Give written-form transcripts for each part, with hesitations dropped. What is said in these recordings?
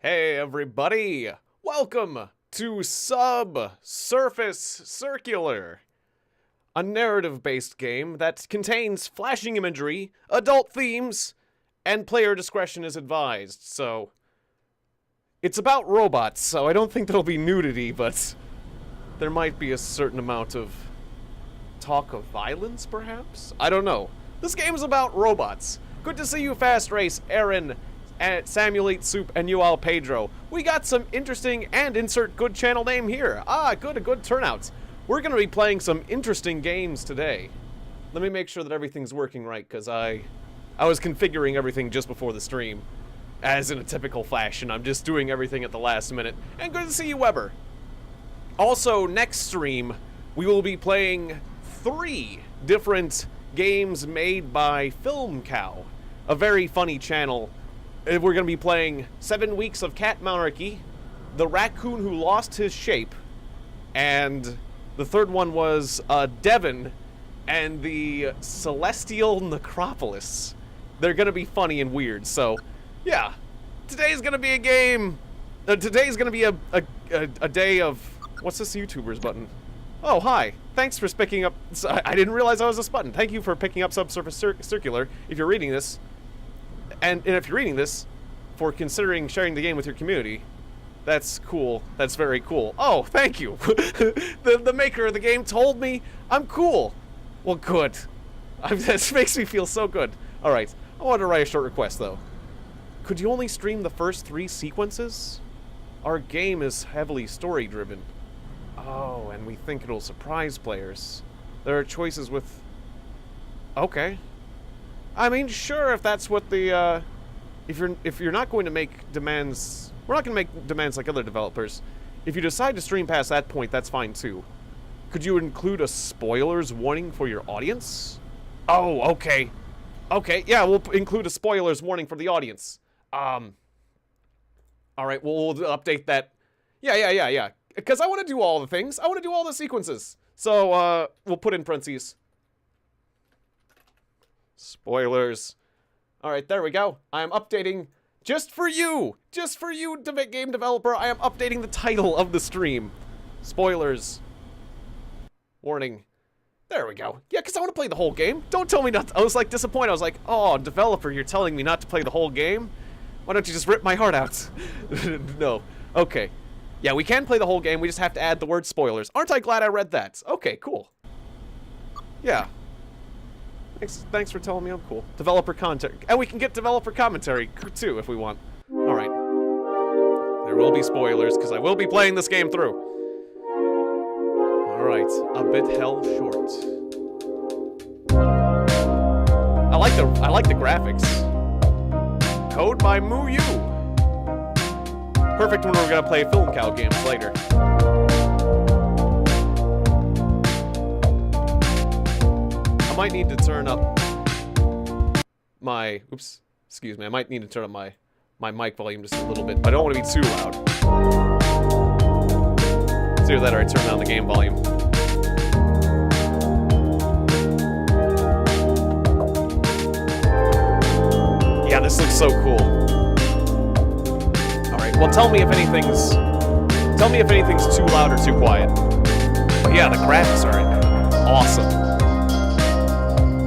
Hey everybody! Welcome to Subsurface Circular, a narrative-based game that contains flashing imagery, adult themes, and player discretion is advised, so... It's about robots, so I don't think there'll be nudity, but there might be a certain amount of talk of violence, perhaps? I don't know. This game is about robots. Good to see you, Fast Race, Aaron, and Samuel Eat Soup, and you all, Pedro. We got some interesting and insert good channel name here. A good turnout. We're gonna be playing some interesting games today. Let me make sure that everything's working right, because I was configuring everything just before the stream. As in a typical fashion, I'm just doing everything at the last minute. And good to see you, Weber. Also, next stream, we will be playing 3 different games made by Film Cow, a very funny channel. We're going to be playing 7 Weeks of Cat Monarchy, The Raccoon Who Lost His Shape, and the third one was Devon and the Celestial Necropolis. They're going to be funny and weird, so yeah. Today's going to be a game. Today's going to be a day of... What's this YouTuber's button? Oh, hi. Thanks for picking up... I didn't realize I was this button. Thank you for picking up Subsurface Circular, if you're reading this. And if you're reading this, for considering sharing the game with your community. That's cool. That's very cool. Oh, thank you. the maker of the game told me I'm cool. Well, good. This makes me feel so good. Alright, I wanted to write a short request, though. Could you only stream the first 3 sequences? Our game is heavily story-driven. Oh, and we think it'll surprise players. There are choices with... Okay. I mean, sure, if that's what the, if you're not going to make demands... We're not going to make demands like other developers. If you decide to stream past that point, that's fine, too. Could you include a spoilers warning for your audience? Oh, okay. Okay, yeah, we'll include a spoilers warning for the audience. Alright, we'll update that. Yeah. Because I want to do all the things. I want to do all the sequences. So, we'll put in parentheses. Spoilers. Alright, there we go. I am updating just for you! Just for you, game developer, I am updating the title of the stream. Spoilers. Warning. There we go. Yeah, because I want to play the whole game. Don't tell me not to. I was like disappointed. I was like, oh, developer, you're telling me not to play the whole game? Why don't you just rip my heart out? No. Okay. Yeah, we can play the whole game. We just have to add the word spoilers. Aren't I glad I read that? Okay, cool. Yeah. Thanks for telling me I'm cool. Developer content. And we can get developer commentary, too, if we want. Alright. There will be spoilers, because I will be playing this game through. Alright. A Bithell short. I like the graphics. Code by Moo-Yu. Perfect when we're gonna play Film Cow games later. I might need to turn up my... Oops. Excuse me. I might need to turn up my mic volume just a little bit. I don't want to be too loud. It's either that or I turn down the game volume. Yeah, this looks so cool. Alright, well tell me if anything's too loud or too quiet. But yeah, the graphics are awesome.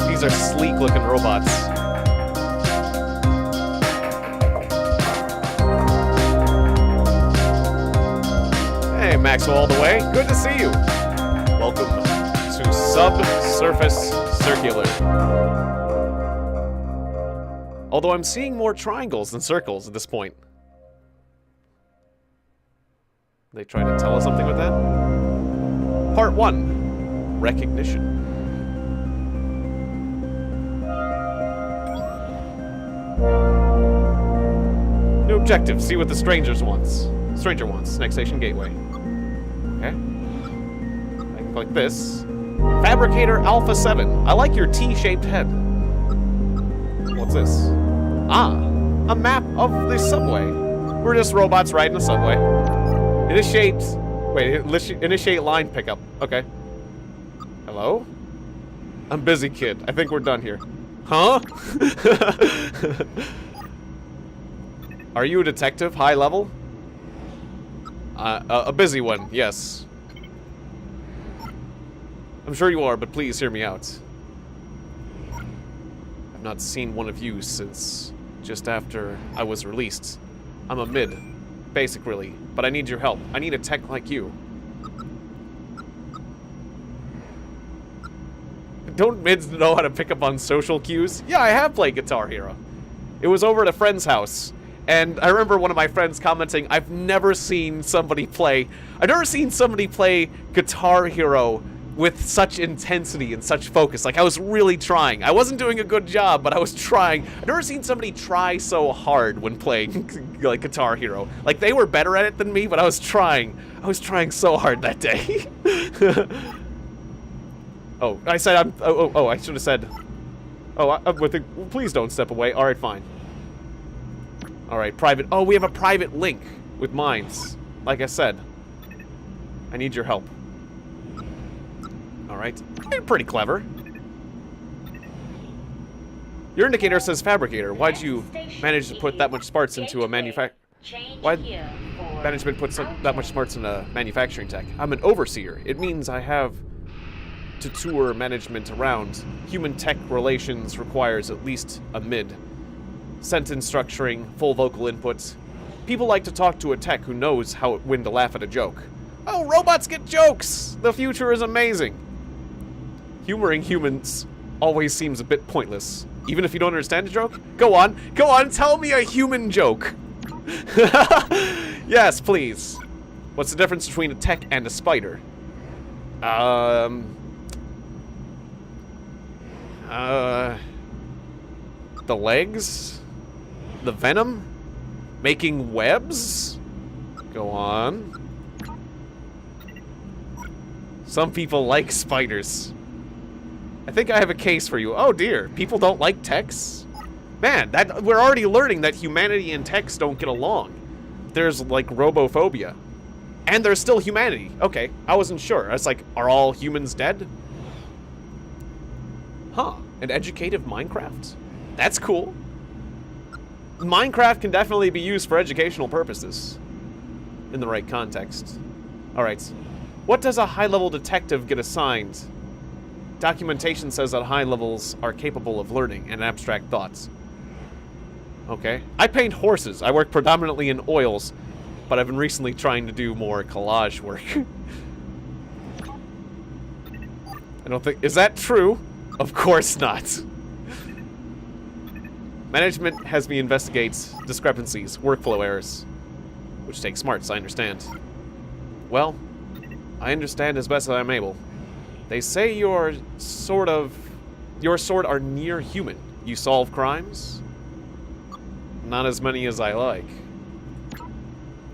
These are sleek-looking robots. Hey, Maxwell all the way. Good to see you. Welcome to Subsurface Circular. Although I'm seeing more triangles than circles at this point. They trying to tell us something with that? Part 1. Recognition. New objective, see what the stranger wants. Next station, gateway. Okay. I can click this. Fabricator Alpha 7. I like your T-shaped head. What's this? Ah, a map of the subway. We're just robots riding the subway. Initiate line pickup. Okay. Hello? I'm busy, kid. I think we're done here. Huh? Are you a detective, high level? A busy one, yes. I'm sure you are, but please hear me out. I've not seen one of you since just after I was released. I'm a mid, basic really, but I need your help. I need a tech like you. Don't mids know how to pick up on social cues? Yeah, I have played Guitar Hero. It was over at a friend's house, and I remember one of my friends commenting, I've never seen somebody play Guitar Hero with such intensity and such focus. Like, I was really trying. I wasn't doing a good job, but I was trying. I've never seen somebody try so hard when playing, like, Guitar Hero. Like, they were better at it than me, but I was trying. I was trying so hard that day. Oh, I said I'm... Oh, I should have said... Oh, please don't step away. Alright, fine. Alright, private... Oh, we have a private link with mines. Like I said. I need your help. Alright. You're pretty clever. Your indicator says fabricator. Why'd you manage to put that much smarts into a Why'd management put that much smarts in a manufacturing tech? I'm an overseer. It means I have to tour management around. Human tech relations requires at least a mid. Sentence structuring, full vocal inputs. People like to talk to a tech who knows when to laugh at a joke. Oh, robots get jokes! The future is amazing. Humoring humans always seems a bit pointless. Even if you don't understand a joke? Go on, tell me a human joke. Yes, please. What's the difference between a tech and a spider? The legs? The venom? Making webs? Go on. Some people like spiders. I think I have a case for you. Oh dear, people don't like techs? Man, we're already learning that humanity and techs don't get along. There's like robophobia. And there's still humanity. Okay, I wasn't sure. I was like, are all humans dead? Huh, an educative Minecraft? That's cool. Minecraft can definitely be used for educational purposes. In the right context. Alright. What does a high-level detective get assigned? Documentation says that high levels are capable of learning and abstract thoughts. Okay. I paint horses. I work predominantly in oils, but I've been recently trying to do more collage work. I don't think... Is that true? Of course not. Management has me investigate discrepancies, workflow errors, which takes smarts, I understand. Well, I understand as best as I'm able. They say your sort are near human. You solve crimes? Not as many as I like.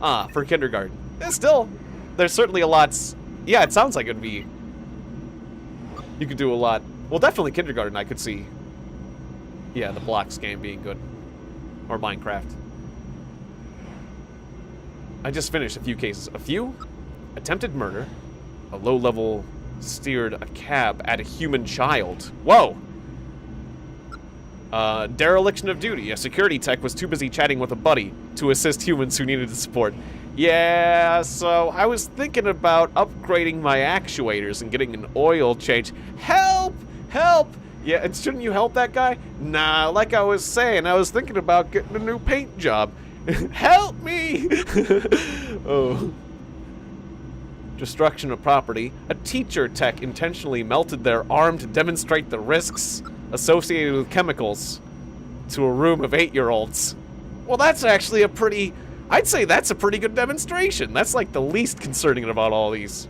Ah, for kindergarten. Still, there's certainly a lot. Yeah, it sounds like it'd be. You could do a lot. Well, definitely kindergarten, I could see. Yeah, the blocks game being good. Or Minecraft. I just finished a few cases. A few? Attempted murder. A low-level steered a cab at a human child. Whoa! Dereliction of duty. A security tech was too busy chatting with a buddy to assist humans who needed support. Yeah, so I was thinking about upgrading my actuators and getting an oil change. Help! Help! Yeah, and shouldn't you help that guy? Nah, like I was saying, I was thinking about getting a new paint job. Help me! Oh. Destruction of property. A teacher tech intentionally melted their arm to demonstrate the risks associated with chemicals to a room of 8-year-olds. Well, that's actually a pretty... I'd say that's a pretty good demonstration. That's like the least concerning about all these.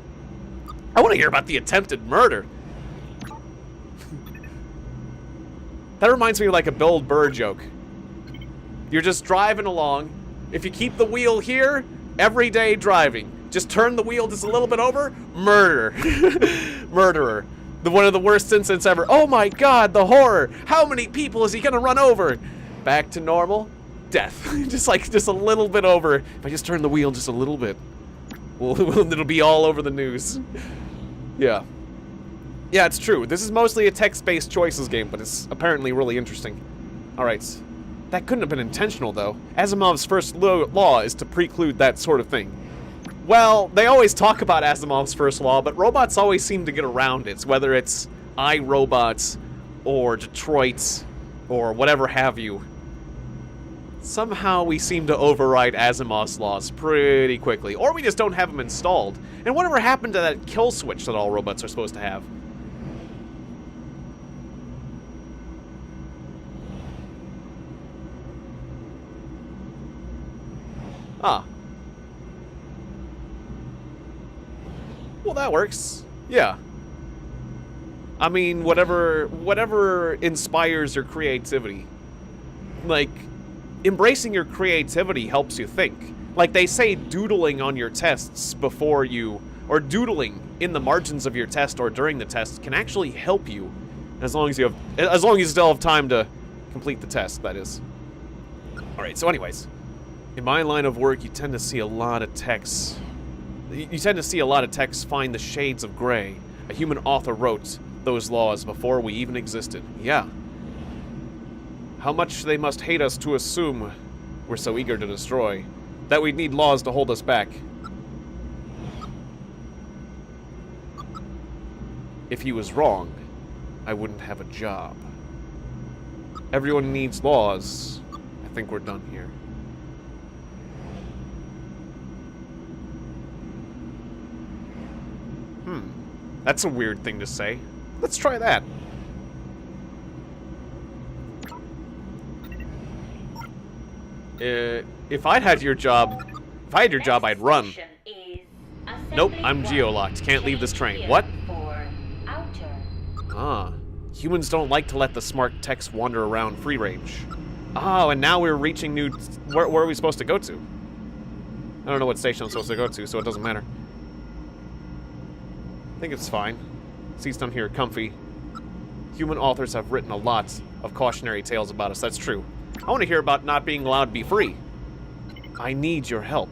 I want to hear about the attempted murder. That reminds me of like a Bill Burr joke. You're just driving along. If you keep the wheel here, everyday driving. Just turn the wheel just a little bit over, murder. Murderer. One of the worst incidents ever. Oh my god, the horror. How many people is he gonna run over? Back to normal. Death. just a little bit over. If I just turn the wheel just a little bit, it'll be all over the news. Yeah. Yeah, it's true. This is mostly a text-based choices game, but it's apparently really interesting. Alright. That couldn't have been intentional, though. Asimov's first law is to preclude that sort of thing. Well, they always talk about Asimov's first law, but robots always seem to get around it, whether it's iRobots or Detroit or whatever have you. Somehow we seem to override Asimov's laws pretty quickly, or we just don't have them installed. And whatever happened to that kill switch that all robots are supposed to have? Ah. Well, that works. Yeah. I mean, whatever inspires your creativity. Like, embracing your creativity helps you think. Like they say, doodling on your tests before you, or doodling in the margins of your test or during the test can actually help you, as long as you still have time to complete the test, that is. Alright, so anyways, in my line of work, you tend to see a lot of techs. You tend to see a lot of techs find the shades of gray. A human author wrote those laws before we even existed. Yeah. How much they must hate us to assume we're so eager to destroy, that we'd need laws to hold us back. If he was wrong, I wouldn't have a job. Everyone needs laws. I think we're done here. That's a weird thing to say. Let's try that. If I had your job, I'd run. Nope, I'm geolocked. Can't leave this train. What? Ah, humans don't like to let the smart techs wander around free range. Oh, and now we're reaching new... Where are we supposed to go to? I don't know what station I'm supposed to go to, so it doesn't matter. I think it's fine. Seats down here, comfy. Human authors have written a lot of cautionary tales about us, that's true. I want to hear about not being allowed to be free. I need your help.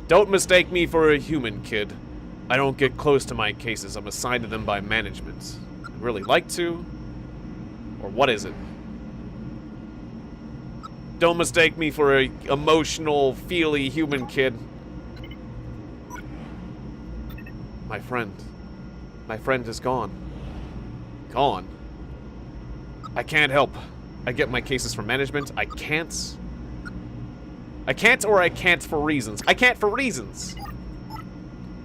Don't mistake me for a human, kid. I don't get close to my cases. I'm assigned to them by management. I'd really like to. Or what is it? Don't mistake me for a emotional, feely human, kid. My friend. My friend is gone. Gone. I can't help. I get my cases from management. I can't or I can't for reasons. I can't for reasons.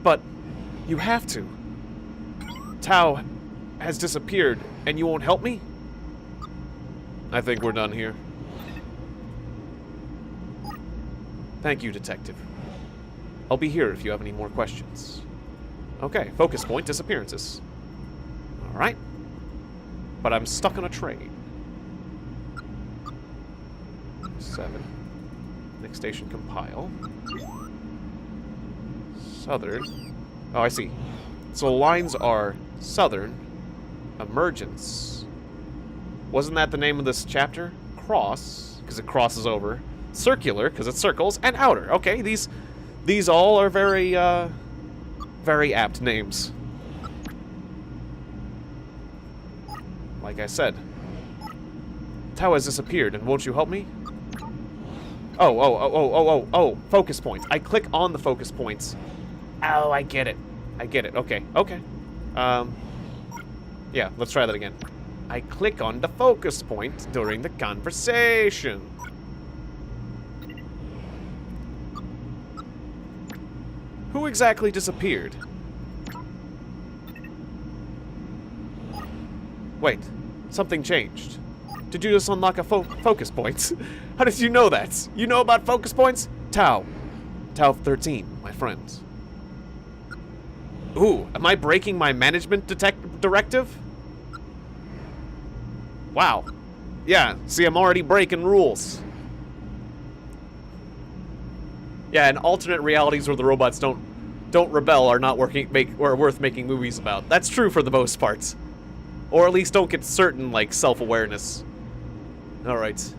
But you have to. Tao has disappeared and you won't help me? I think we're done here. Thank you, detective. I'll be here if you have any more questions. Okay, focus point, disappearances. Alright. But I'm stuck on a train. 7. Next station, compile. Southern. Oh, I see. So the lines are Southern, Emergence. Wasn't that the name of this chapter? Cross, because it crosses over. Circular, because it circles. And Outer. Okay, these all are very, very apt names. Like I said. Tao has disappeared, and won't you help me? Oh, focus points. I click on the focus points. Oh, I get it. I get it. Okay, okay. Yeah, let's try that again. I click on the focus point during the conversation. Who exactly disappeared? Wait, something changed. Did you just unlock a focus point? How did you know that? You know about focus points? Tao. Tao 13, my friend. Ooh, am I breaking my management directive? Wow. Yeah, see, I'm already breaking rules. Yeah, and alternate realities where the robots don't rebel are not worth making movies about. That's true for the most part. Or at least don't get certain, like, self-awareness. Alright.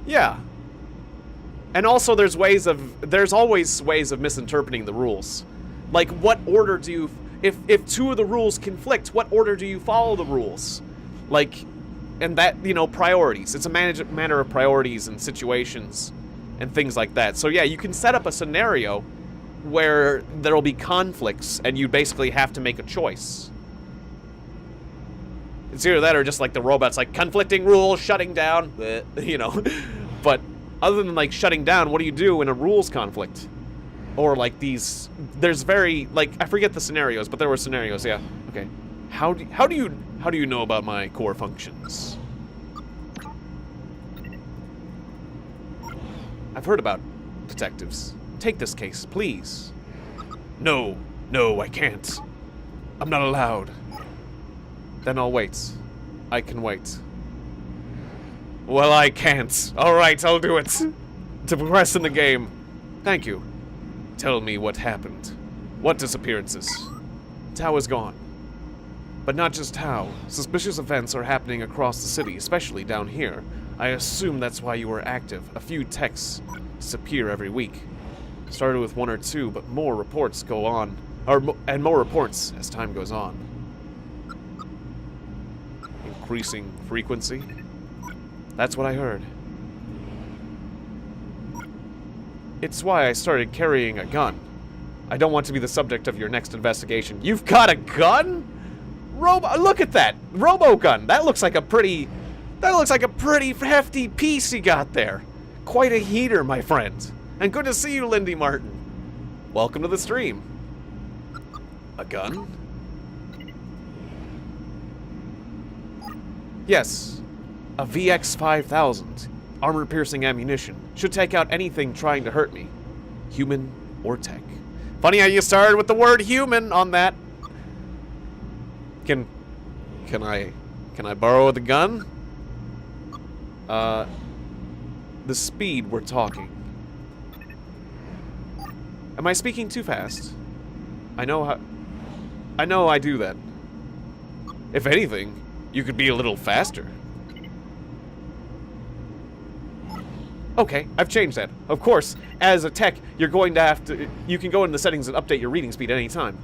Yeah. And also there's always ways of misinterpreting the rules. Like, what order do you... If two of the rules conflict, what order do you follow the rules? Like, and that, you know, priorities. It's a matter of priorities and situations and things like that. So yeah, you can set up a scenario where there'll be conflicts and you basically have to make a choice. It's either that or just like the robots, like conflicting rules, shutting down, you know. But other than like shutting down, what do you do in a rules conflict? Or like these, there's very, like, I forget the scenarios, but there were scenarios, yeah. Okay, how do you know about my core functions? I've heard about detectives. Take this case, please. No, I can't. I'm not allowed. Then I'll wait. I can wait. Well, I can't. Alright, I'll do it. To progress in the game. Thank you. Tell me what happened. What disappearances? Tao is gone. But not just Tao. Suspicious events are happening across the city, especially down here. I assume that's why you were active. A few techs disappear every week. Started with 1 or 2, but more reports go on. And more reports as time goes on. Increasing frequency? That's what I heard. It's why I started carrying a gun. I don't want to be the subject of your next investigation. You've got a gun? Look at that! Robo gun! That looks like a pretty hefty piece you got there. Quite a heater, my friend. And good to see you, Lindy Martin. Welcome to the stream. A gun? Yes. A VX-5000. Armor-piercing ammunition. Should take out anything trying to hurt me. Human or tech. Funny how you started with the word human on that. Can I borrow the gun? The speed we're talking. Am I speaking too fast? I know I do that. If anything, you could be a little faster. Okay, I've changed that. Of course, as a tech, you're going to have to... You can go in the settings and update your reading speed at any time.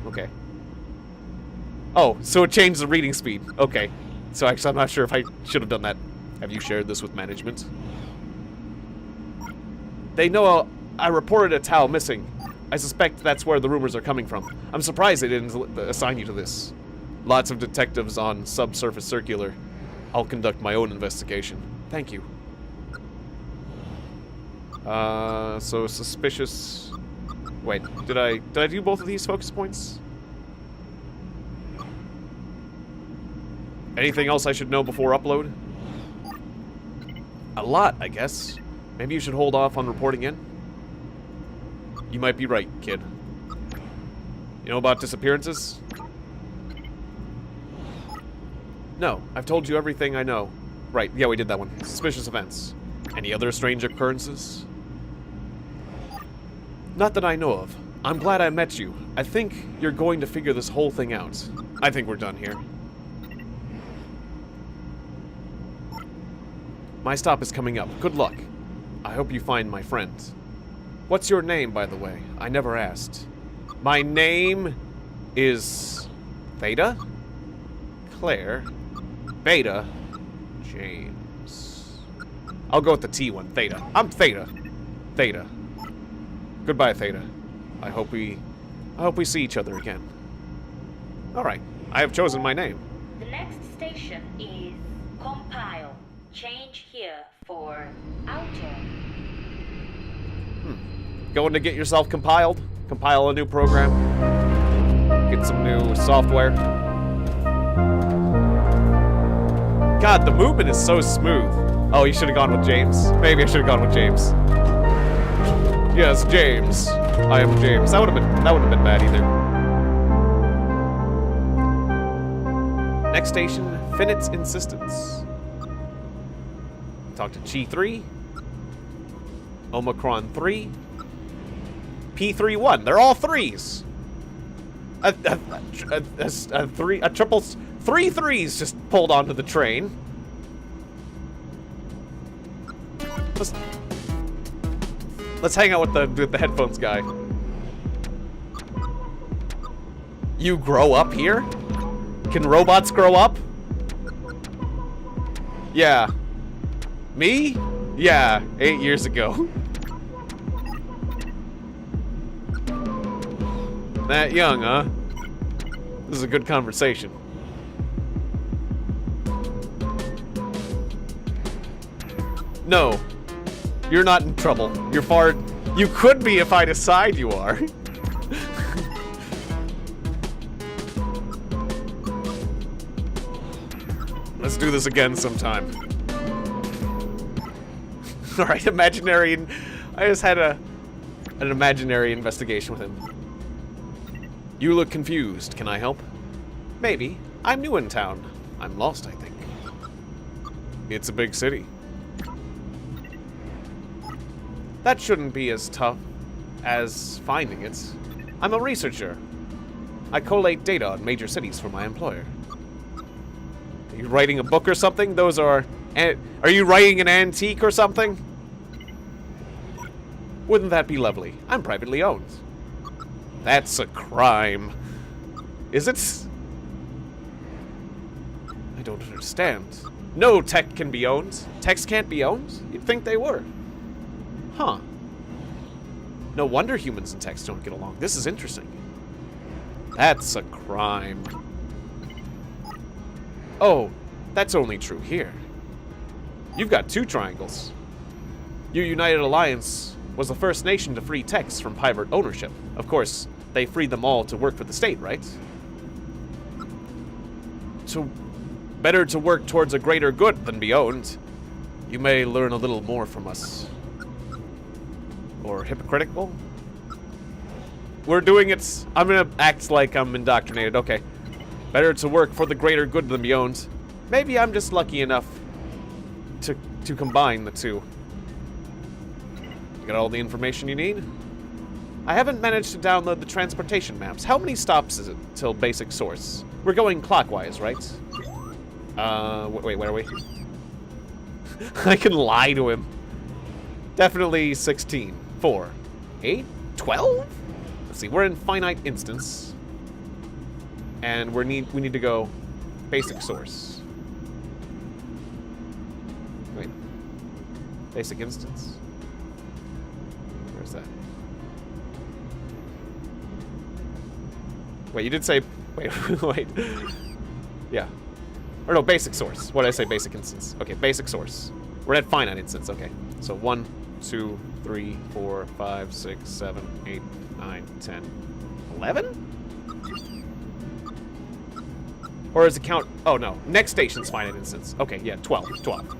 Okay. Oh, so it changed the reading speed. Okay. So actually, I'm not sure if I should have done that. Have you shared this with management? They know I reported a Tao missing. I suspect that's where the rumors are coming from. I'm surprised they didn't assign you to this. Lots of detectives on Subsurface Circular. I'll conduct my own investigation. Thank you. So suspicious... Wait, did I do both of these focus points? Anything else I should know before upload? A lot, I guess. Maybe you should hold off on reporting in? You might be right, kid. You know about disappearances? No, I've told you everything I know. Right, yeah, we did that one. Suspicious events. Any other strange occurrences? Not that I know of. I'm glad I met you. I think you're going to figure this whole thing out. I think we're done here. My stop is coming up. Good luck. I hope you find my friend. What's your name, by the way? I never asked. My name is... Theta? Claire? Beta? James. I'll go with the T one. Theta. I'm Theta. Theta. Goodbye, Theta. I hope we see each other again. Alright. I have chosen my name. The next station is Compile. Change here for Outer. Going to get yourself compiled? Compile a new program? Get some new software? God, the movement is so smooth. Oh, you should have gone with James. Maybe I should have gone with James. Yes, James. I am James. That wouldn't have been bad either. Next station, Finite's Insistence. Talk to Chi 3. Omicron 3. P31. They're all threes. Three threes just pulled onto the train. Let's hang out with the headphones guy. You grow up here? Can robots grow up? Yeah. Me? Yeah, 8 years ago. That young, huh? This is a good conversation. No. You're not in trouble. You're far... You could be if I decide you are. Let's do this again sometime. Alright, imaginary... I just had an imaginary investigation with him. You look confused. Can I help? Maybe. I'm new in town. I'm lost, I think. It's a big city. That shouldn't be as tough as finding it. I'm a researcher. I collate data on major cities for my employer. Are you writing a book or something? Those are... Are you writing an antique or something? Wouldn't that be lovely? I'm privately owned. That's a crime. Is it? I don't understand. No tech can be owned. Techs can't be owned? You'd think they were. Huh. No wonder humans and techs don't get along. This is interesting. That's a crime. Oh, that's only true here. You've got 2 triangles. Your United Alliance was the first nation to free techs from pirate ownership. Of course, they freed them all to work for the state, right? So, better to work towards a greater good than be owned. You may learn a little more from us. Or hypocritical? We're doing it... I'm gonna act like I'm indoctrinated. Okay. Better to work for the greater good than be owned. Maybe I'm just lucky enough to combine the two. You got all the information you need? I haven't managed to download the transportation maps. How many stops is it till basic source? We're going clockwise, right? Wait, where are we? I can lie to him. Definitely 16. 4. 8? 12? Let's see, we're in finite instance. And we need to go basic source. Wait. Basic instance. Where's that? Wait, you did say... Wait, wait. Yeah. Or no, basic source. What did I say? Basic instance. Okay, basic source. We're at finite instance. Okay. So 1, 2, 3, 4, 5, 6, 7, 8, 9, 10, 11? Or is it count... Oh, no. Next station's finite instance. Okay, yeah, 12. 12.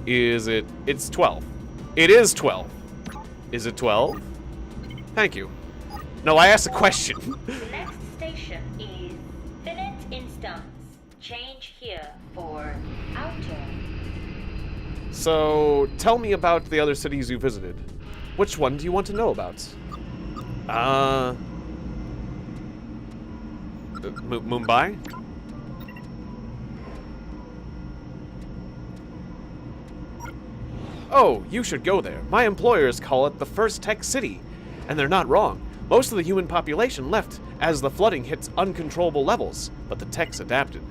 Is it... It's 12. It is 12. Is it 12? Thank you. No, I asked a question. The next station is finite instance. Change here for outer. So, tell me about the other cities you visited. Which one do you want to know about? Mumbai? Oh, you should go there. My employers call it the first tech city. And they're not wrong. Most of the human population left as the flooding hit uncontrollable levels, but the techs adapted.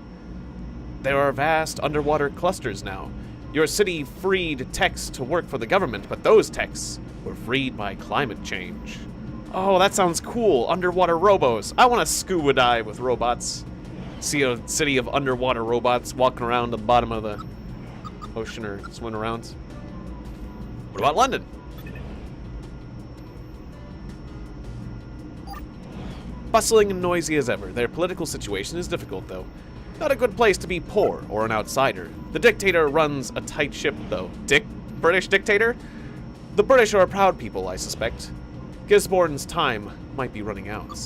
There are vast underwater clusters now. Your city freed techs to work for the government, but those techs were freed by climate change. Oh, that sounds cool. Underwater robos. I want to scuba dive with robots. See a city of underwater robots walking around the bottom of the ocean or swimming around. What about London? Bustling and noisy as ever. Their political situation is difficult, though. Not a good place to be poor or an outsider. The dictator runs a tight ship, though. British dictator? The British are a proud people, I suspect. Gisborne's time might be running out.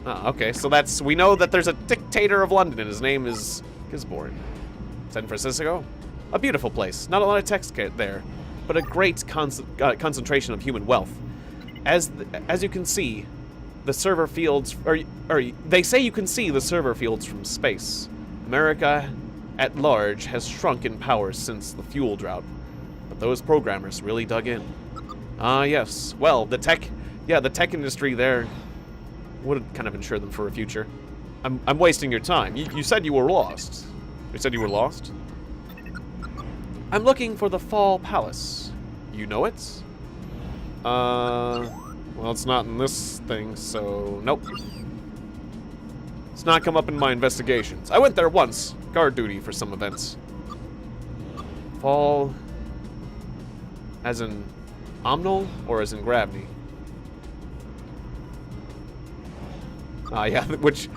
Ah, okay, so we know that there's a dictator of London, and his name is Gisborne. San Francisco? A beautiful place. Not a lot of text there, but a great concentration of human wealth. As you can see, the server fields, or they say you can see the server fields from space. America at large has shrunk in power since the fuel drought, but those programmers really dug in. Ah, yes. Well, the tech industry there would kind of ensure them for a future. I'm wasting your time. You said you were lost. You said you were lost? I'm looking for the Fall Palace. You know it? Well, it's not in this thing, so nope. It's not come up in my investigations. I went there once. Guard duty for some events. Fall... as in omnal or as in gravity? Yeah, which...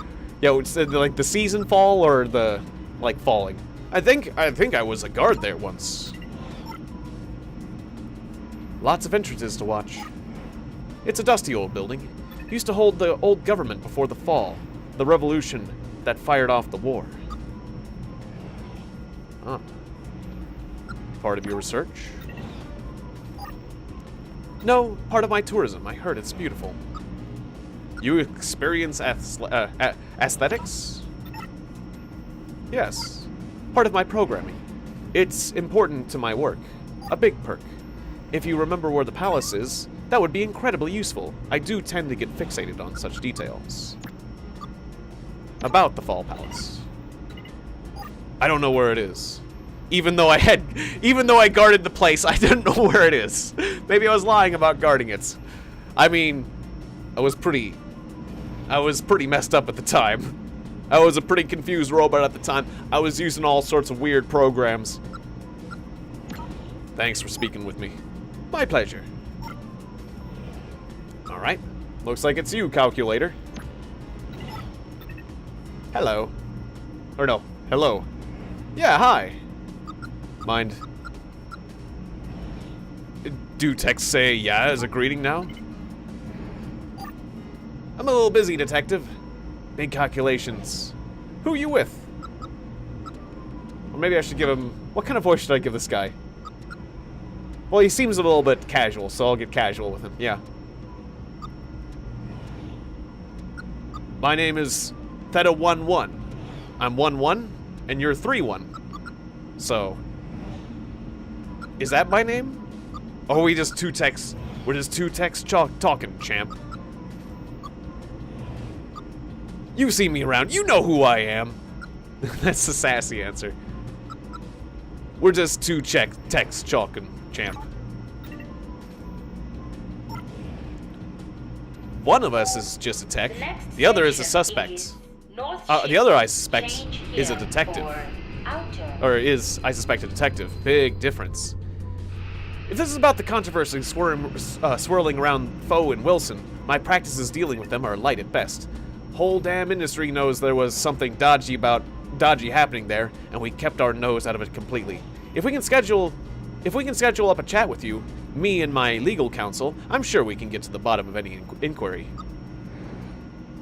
yeah, it's like the season fall or the, like, falling. I think I was a guard there once. Lots of entrances to watch. It's a dusty old building. Used to hold the old government before the fall. The revolution that fired off the war. Ah. Part of your research? No, part of my tourism. I heard it's beautiful. You experience aesthetics? Yes. Part of my programming. It's important to my work. A big perk. If you remember where the palace is, that would be incredibly useful. I do tend to get fixated on such details. About the Fall Palace. I don't know where it is. Even though I guarded the place, I didn't know where it is. Maybe I was lying about guarding it. I mean, I was pretty messed up at the time. I was a pretty confused robot at the time. I was using all sorts of weird programs. Thanks for speaking with me. My pleasure. Alright. Looks like it's you, calculator. Hello. Or no, hello. Yeah, hi. Mind. Do texts say yeah as a greeting now? I'm a little busy, detective. Big calculations. Who are you with? Or maybe I should give him... what kind of voice should I give this guy? Well, he seems a little bit casual, so I'll get casual with him. Yeah. My name is Theta 1-1. I'm 1-1, and you're 3-1. So... is that my name? Or are we just two texts? We're just two texts talking, champ. You've seen me around. You know who I am. That's the sassy answer. We're just two texts talking, champ. One of us is just a tech. The other is a suspect. The other, I suspect, is a detective. Or is, I suspect, a detective. Big difference. If this is about the controversy swirling around Foe and Wilson, my practices dealing with them are light at best. Whole damn industry knows there was something dodgy happening there, and we kept our nose out of it completely. If we can schedule up a chat with you, me and my legal counsel, I'm sure we can get to the bottom of any inquiry.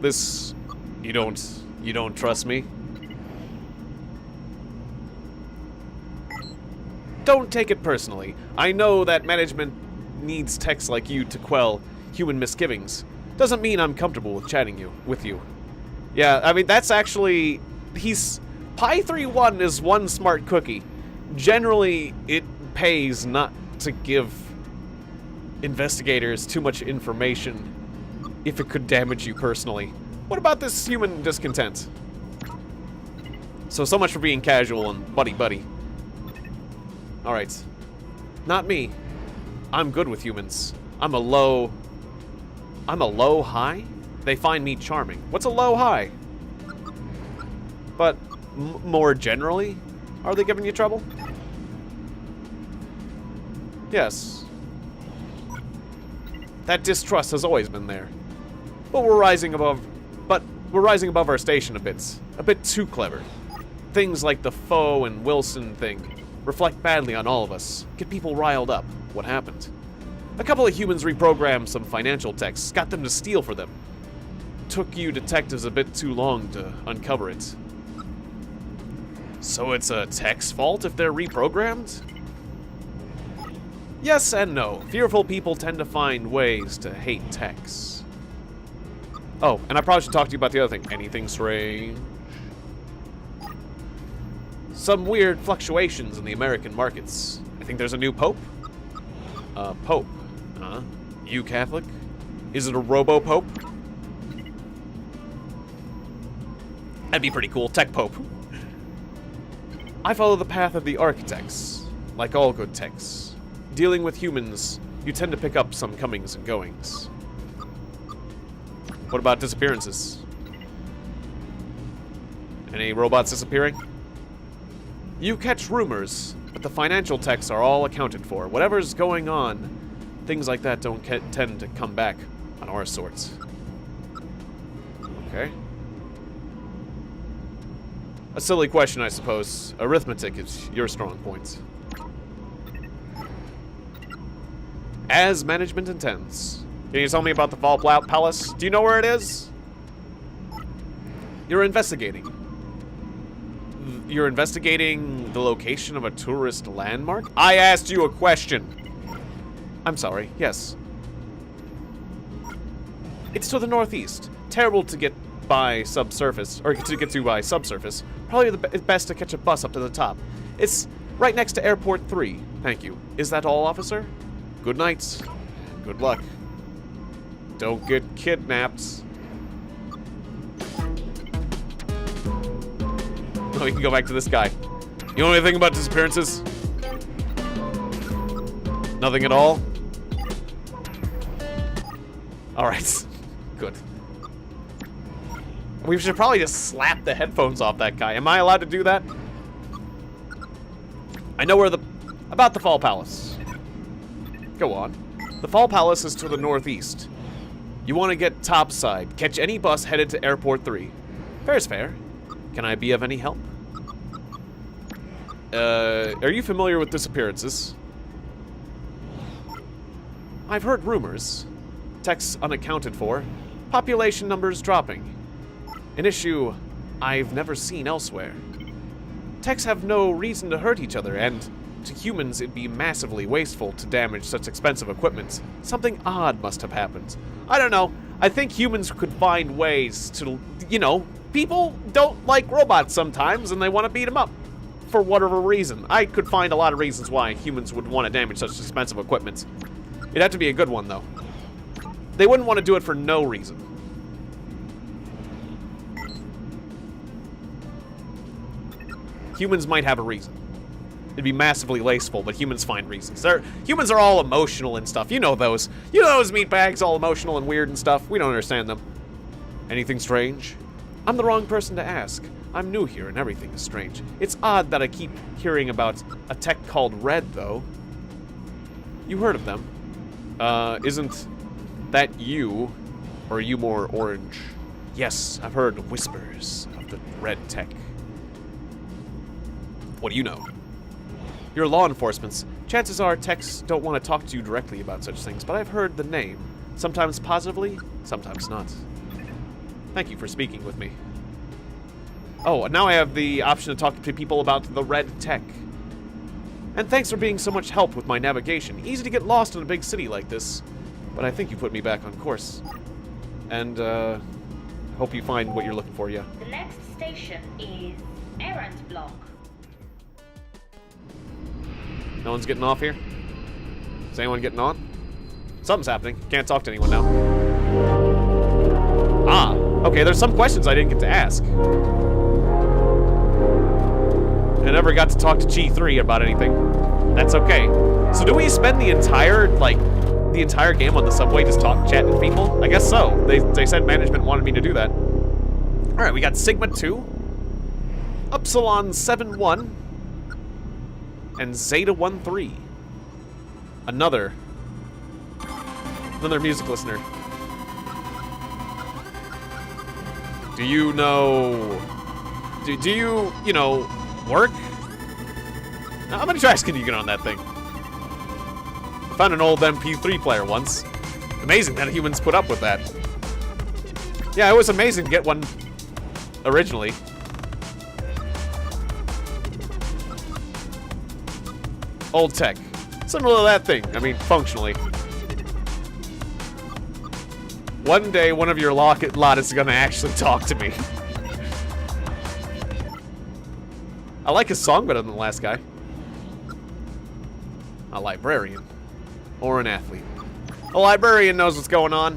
This, you don't trust me? Don't take it personally. I know that management needs techs like you to quell human misgivings. Doesn't mean I'm comfortable with chatting with you. Yeah, I mean, that's actually... Pi 3-1 is one smart cookie. Generally, it pays not to give investigators too much information if it could damage you personally. What about this human discontent? So much for being casual and buddy-buddy. Alright. Not me. I'm good with humans. I'm a low high? They find me charming. What's a low high? But more generally, are they giving you trouble? Yes. That distrust has always been there. But we're rising above our station a bit too clever. Things like the Foe and Wilson thing reflect badly on all of us. Get people riled up. What happened? A couple of humans reprogrammed some financial texts, got them to steal for them. Took you detectives a bit too long to uncover it. So it's a tech's fault if they're reprogrammed? Yes and no. Fearful people tend to find ways to hate techs. Oh, and I probably should talk to you about the other thing. Anything strange? Some weird fluctuations in the American markets. I think there's a new pope? Pope. Huh? You Catholic? Is it a Robo Pope? That'd be pretty cool. Tech Pope. I follow the path of the architects, like all good techs. Dealing with humans, you tend to pick up some comings and goings. What about disappearances? Any robots disappearing? You catch rumors, but the financial techs are all accounted for. Whatever's going on, things like that don't tend to come back on our sorts. Okay. A silly question, I suppose. Arithmetic is your strong point. As management intends. Can you tell me about the Fall Palace? Do you know where it is? You're investigating. You're investigating the location of a tourist landmark? I asked you a question. I'm sorry, yes. It's to the northeast. Terrible to get by subsurface, or to get to by subsurface. Probably best to catch a bus up to the top. It's right next to Airport 3. Thank you. Is that all, officer? Good night. Good luck. Don't get kidnapped. Oh, we can go back to this guy. You know anything about disappearances? Nothing at all? Alright. Good. We should probably just slap the headphones off that guy. Am I allowed to do that? I know where about the Fall Palace. Go on. The Fall Palace is to the northeast. You want to get topside. Catch any bus headed to Airport 3. Fair's fair. Can I be of any help? Are you familiar with disappearances? I've heard rumors. Techs unaccounted for. Population numbers dropping. An issue I've never seen elsewhere. Techs have no reason to hurt each other, and to humans it'd be massively wasteful to damage such expensive equipment. Something odd must have happened. I don't know. I think humans could find ways to, you know, people don't like robots sometimes and they want to beat them up. For whatever reason. I could find a lot of reasons why humans would want to damage such expensive equipment. It'd have to be a good one, though. They wouldn't want to do it for no reason. Humans might have a reason. It'd be massively wasteful, but humans find reasons. Humans are all emotional and stuff. You know those. You know those meatbags, all emotional and weird and stuff. We don't understand them. Anything strange? I'm the wrong person to ask. I'm new here and everything is strange. It's odd that I keep hearing about a tech called Red, though. You heard of them. Isn't that you? Or are you more orange? Yes, I've heard whispers of the Red tech. What do you know? You're law enforcement. Chances are techs don't want to talk to you directly about such things, but I've heard the name. Sometimes positively, sometimes not. Thank you for speaking with me. Oh, now I have the option to talk to people about the Red tech. And thanks for being so much help with my navigation. Easy to get lost in a big city like this, but I think you put me back on course. And, hope you find what you're looking for, yeah. The next station is Errand Block. No one's getting off here? Is anyone getting on? Something's happening. Can't talk to anyone now. Ah, okay, there's some questions I didn't get to ask. I never got to talk to G3 about anything. That's okay. So do we spend the entire game on the subway just chatting to people? I guess so. They said management wanted me to do that. Alright, we got Sigma 2, Upsilon 7-1, and Zeta 1-3. Another music listener. Do you know... Do you know, work? How many tracks can you get on that thing? I found an old MP3 player once. Amazing that humans put up with that. Yeah, it was amazing to get one originally. Old tech. Similar to that thing. I mean, functionally. One day, one of your lot is gonna actually talk to me. I like his song better than the last guy. A librarian. Or an athlete. A librarian knows what's going on.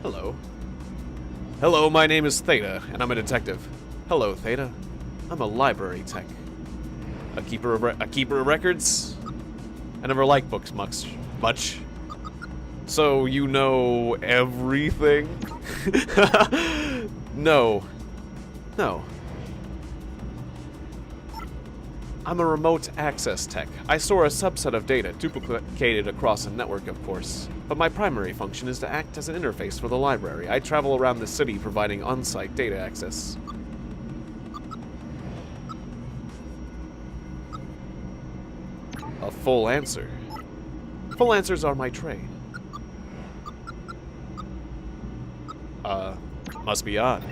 Hello. Hello, my name is Theta, and I'm a detective. Hello, Theta. I'm a library tech. A keeper of records? I never liked books much. So you know everything? No. I'm a remote access tech. I store a subset of data, duplicated across a network, of course. But my primary function is to act as an interface for the library. I travel around the city providing on-site data access. A full answer. Full answers are my trade. Must be odd.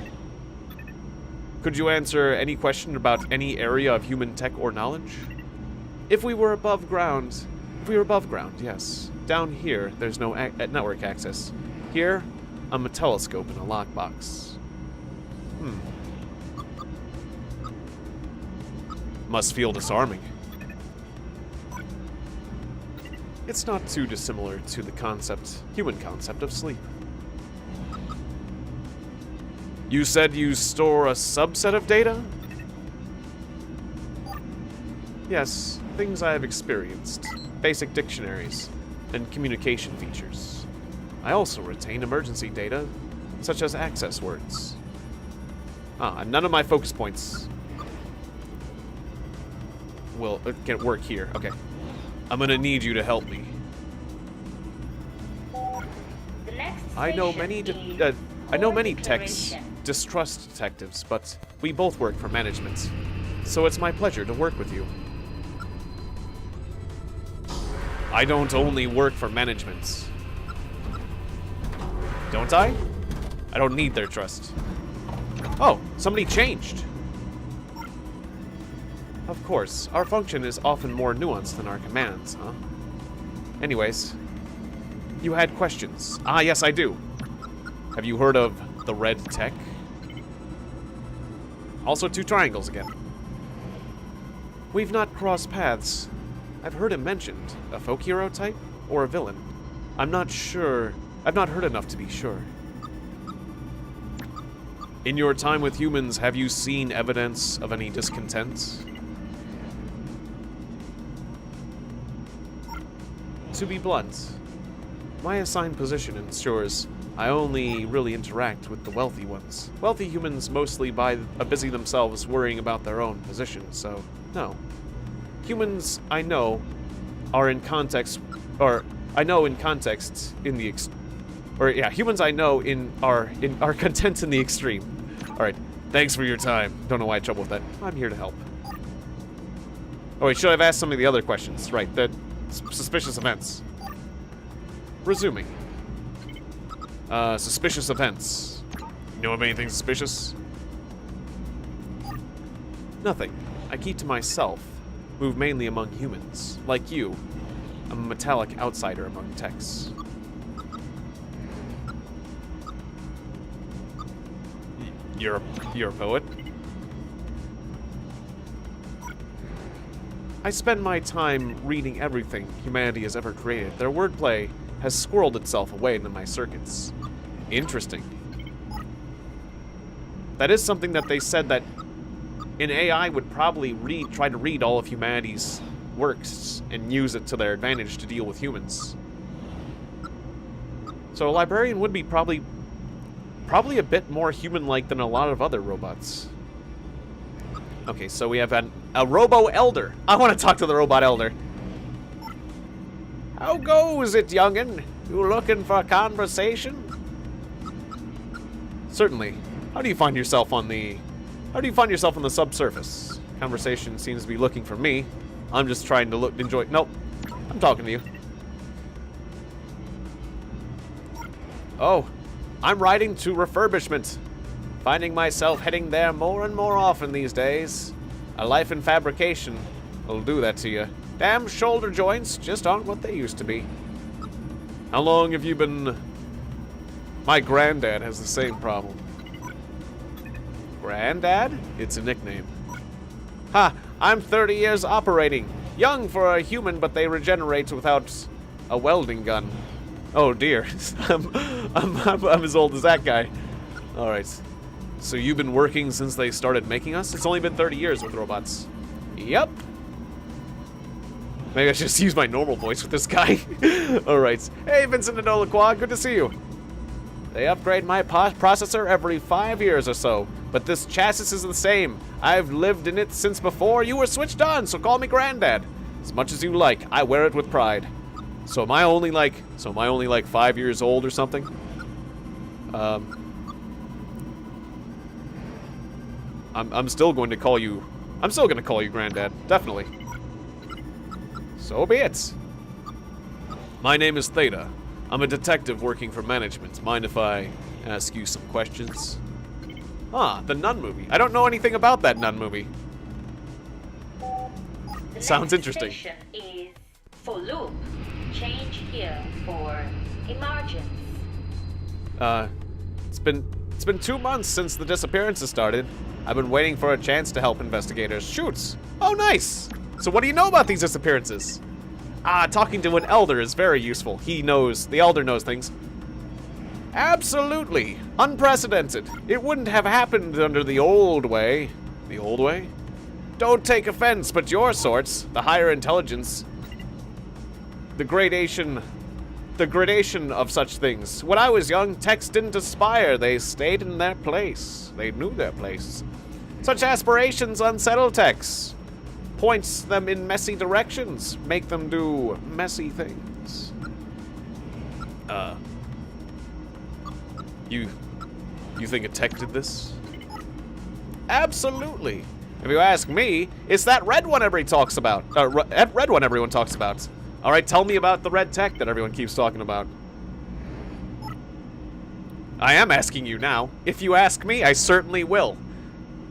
Could you answer any question about any area of human tech or knowledge? If we were above ground, yes. Down here, there's no network access. Here, I'm a telescope in a lockbox. Must feel disarming. It's not too dissimilar to the human concept of sleep. You said you store a subset of data? Yes, things I have experienced. Basic dictionaries and communication features. I also retain emergency data, such as access words. None of my focus points will can work here. Okay. I'm gonna need you to help me. The next I know many techs declaration. distrust detectives, but we both work for management. So it's my pleasure to work with you. I don't only work for management. Don't I? I don't need their trust. Oh, somebody changed. Of course, our function is often more nuanced than our commands, huh? Anyways, you had questions. Ah, yes, I do. Have you heard of the red tech? Also 2 triangles again. We've not crossed paths. I've heard him mentioned. A folk hero type? Or a villain? I'm not sure. I've not heard enough to be sure. In your time with humans, have you seen evidence of any discontent? To be blunt, my assigned position ensures I only really interact with the wealthy ones. Wealthy humans mostly busy themselves worrying about their own position, so no. Humans I know are in context, or I know in context in the humans I know are content in the extreme. All right, thanks for your time. Don't know why I had trouble with that. I'm here to help. Oh wait, should I have asked some of the other questions? Right, the suspicious events. Resuming. Suspicious events. You know of anything suspicious? Nothing. I keep to myself. Move mainly among humans. Like you, I'm a metallic outsider among techs. You're a poet? I spend my time reading everything humanity has ever created. Their wordplay has squirreled itself away into my circuits. Interesting. That is something that they said that an AI would probably try to read all of humanity's works and use it to their advantage to deal with humans. So a librarian would be probably a bit more human-like than a lot of other robots. Okay, so we have a Robo Elder. I want to talk to the Robot Elder. How goes it, youngin'? You looking for a conversation? Certainly. How do you find yourself on the subsurface? Conversation seems to be looking for me. I'm just trying to enjoy. Nope. I'm talking to you. Oh, I'm riding to refurbishment. Finding myself heading there more and more often these days. A life in fabrication will do that to you. Damn shoulder joints just aren't what they used to be. How long have you been... My granddad has the same problem. Granddad? It's a nickname. Ha! I'm 30 years operating. Young for a human, but they regenerate without a welding gun. Oh dear. I'm as old as that guy. Alright. So you've been working since they started making us? It's only been 30 years with robots. Yep. Maybe I should just use my normal voice with this guy. Alright. Hey, Vincent and Olaqua, good to see you. They upgrade my processor every 5 years or so, but this chassis is the same. I've lived in it since before you were switched on, so call me Granddad. As much as you like, I wear it with pride. So am I only like 5 years old or something? I'm still going to call you Granddad, definitely. So be it. My name is Theta. I'm a detective working for management. Mind if I ask you some questions? Ah, the Nun movie. I don't know anything about that Nun movie. Sounds interesting. Station is for loop. Change here for emergence. It's been 2 months since the disappearances started. I've been waiting for a chance to help investigators. Shoots. Oh, nice. So what do you know about these disappearances? Talking to an elder is very useful. The elder knows things. Absolutely. Unprecedented. It wouldn't have happened under the old way. The old way? Don't take offense, but your sorts, the higher intelligence, the gradation of such things. When I was young, techs didn't aspire. They stayed in their place. They knew their place. Such aspirations unsettle techs. Points them in messy directions. Make them do messy things. You think a tech did this? Absolutely. If you ask me, it's that red one everyone talks about. Red one everyone talks about. All right, tell me about the red tech that everyone keeps talking about. I am asking you now. If you ask me, I certainly will.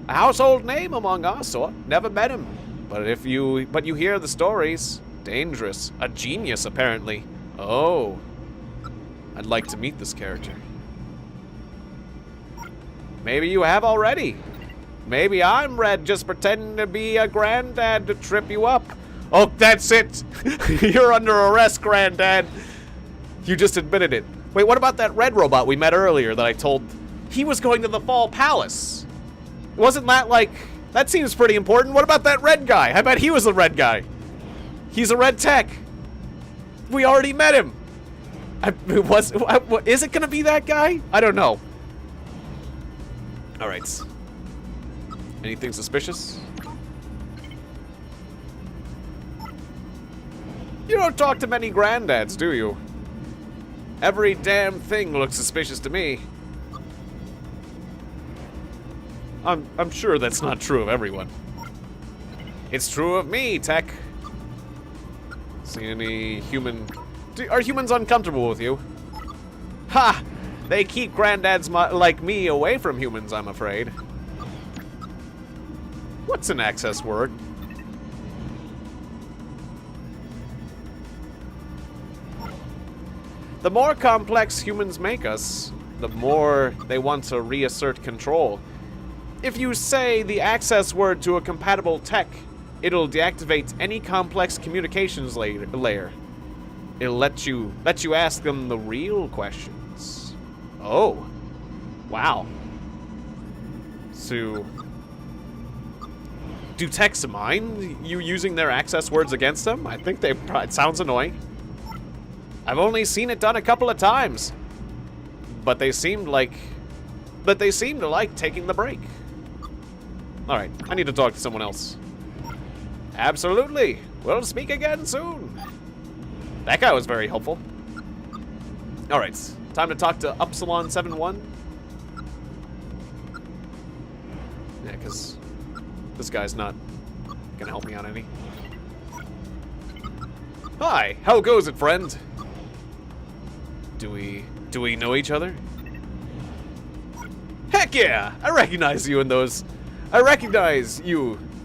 A household name among us, or never met him. But you hear the stories. Dangerous. A genius, apparently. Oh. I'd like to meet this character. Maybe you have already. Maybe I'm Red, just pretending to be a granddad to trip you up. Oh, that's it. You're under arrest, Granddad. You just admitted it. Wait, what about that red robot we met earlier that I told? He was going to the Fall Palace. Wasn't that like... That seems pretty important. What about that red guy? I bet he was the red guy. He's a red tech. We already met him. Is it gonna be that guy? I don't know. All right. Anything suspicious? You don't talk to many granddads, do you? Every damn thing looks suspicious to me. I'm sure that's not true of everyone. It's true of me, Tech. See any human... Are humans uncomfortable with you? Ha! They keep granddads like me away from humans, I'm afraid. What's an access word? The more complex humans make us, the more they want to reassert control. If you say the access word to a compatible tech, it'll deactivate any complex communications layer. It'll let you ask them the real questions. Oh. Wow. So, do techs mind you using their access words against them? I think it sounds annoying. I've only seen it done a couple of times. But they seem to like taking the break. Alright, I need to talk to someone else. Absolutely. We'll speak again soon. That guy was very helpful. Alright, time to talk to Upsilon 71. Yeah, because this guy's not gonna help me out any. Hi, how goes it, friend? Do we know each other? Heck yeah! I recognize you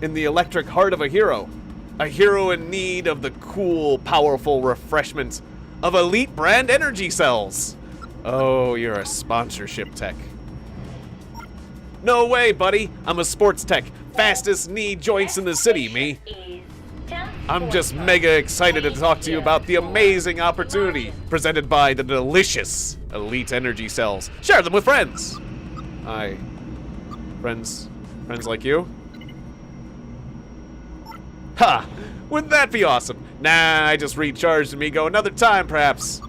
in the electric heart of a hero. A hero in need of the cool, powerful refreshment of elite brand energy cells. Oh, you're a sponsorship tech. No way, buddy. I'm a sports tech. Fastest knee joints in the city, me. I'm just mega excited to talk to you about the amazing opportunity presented by the delicious elite energy cells. Share them with friends. Hi. Friends like you? Ha! Wouldn't that be awesome? Nah, I just recharged Amigo another time, perhaps.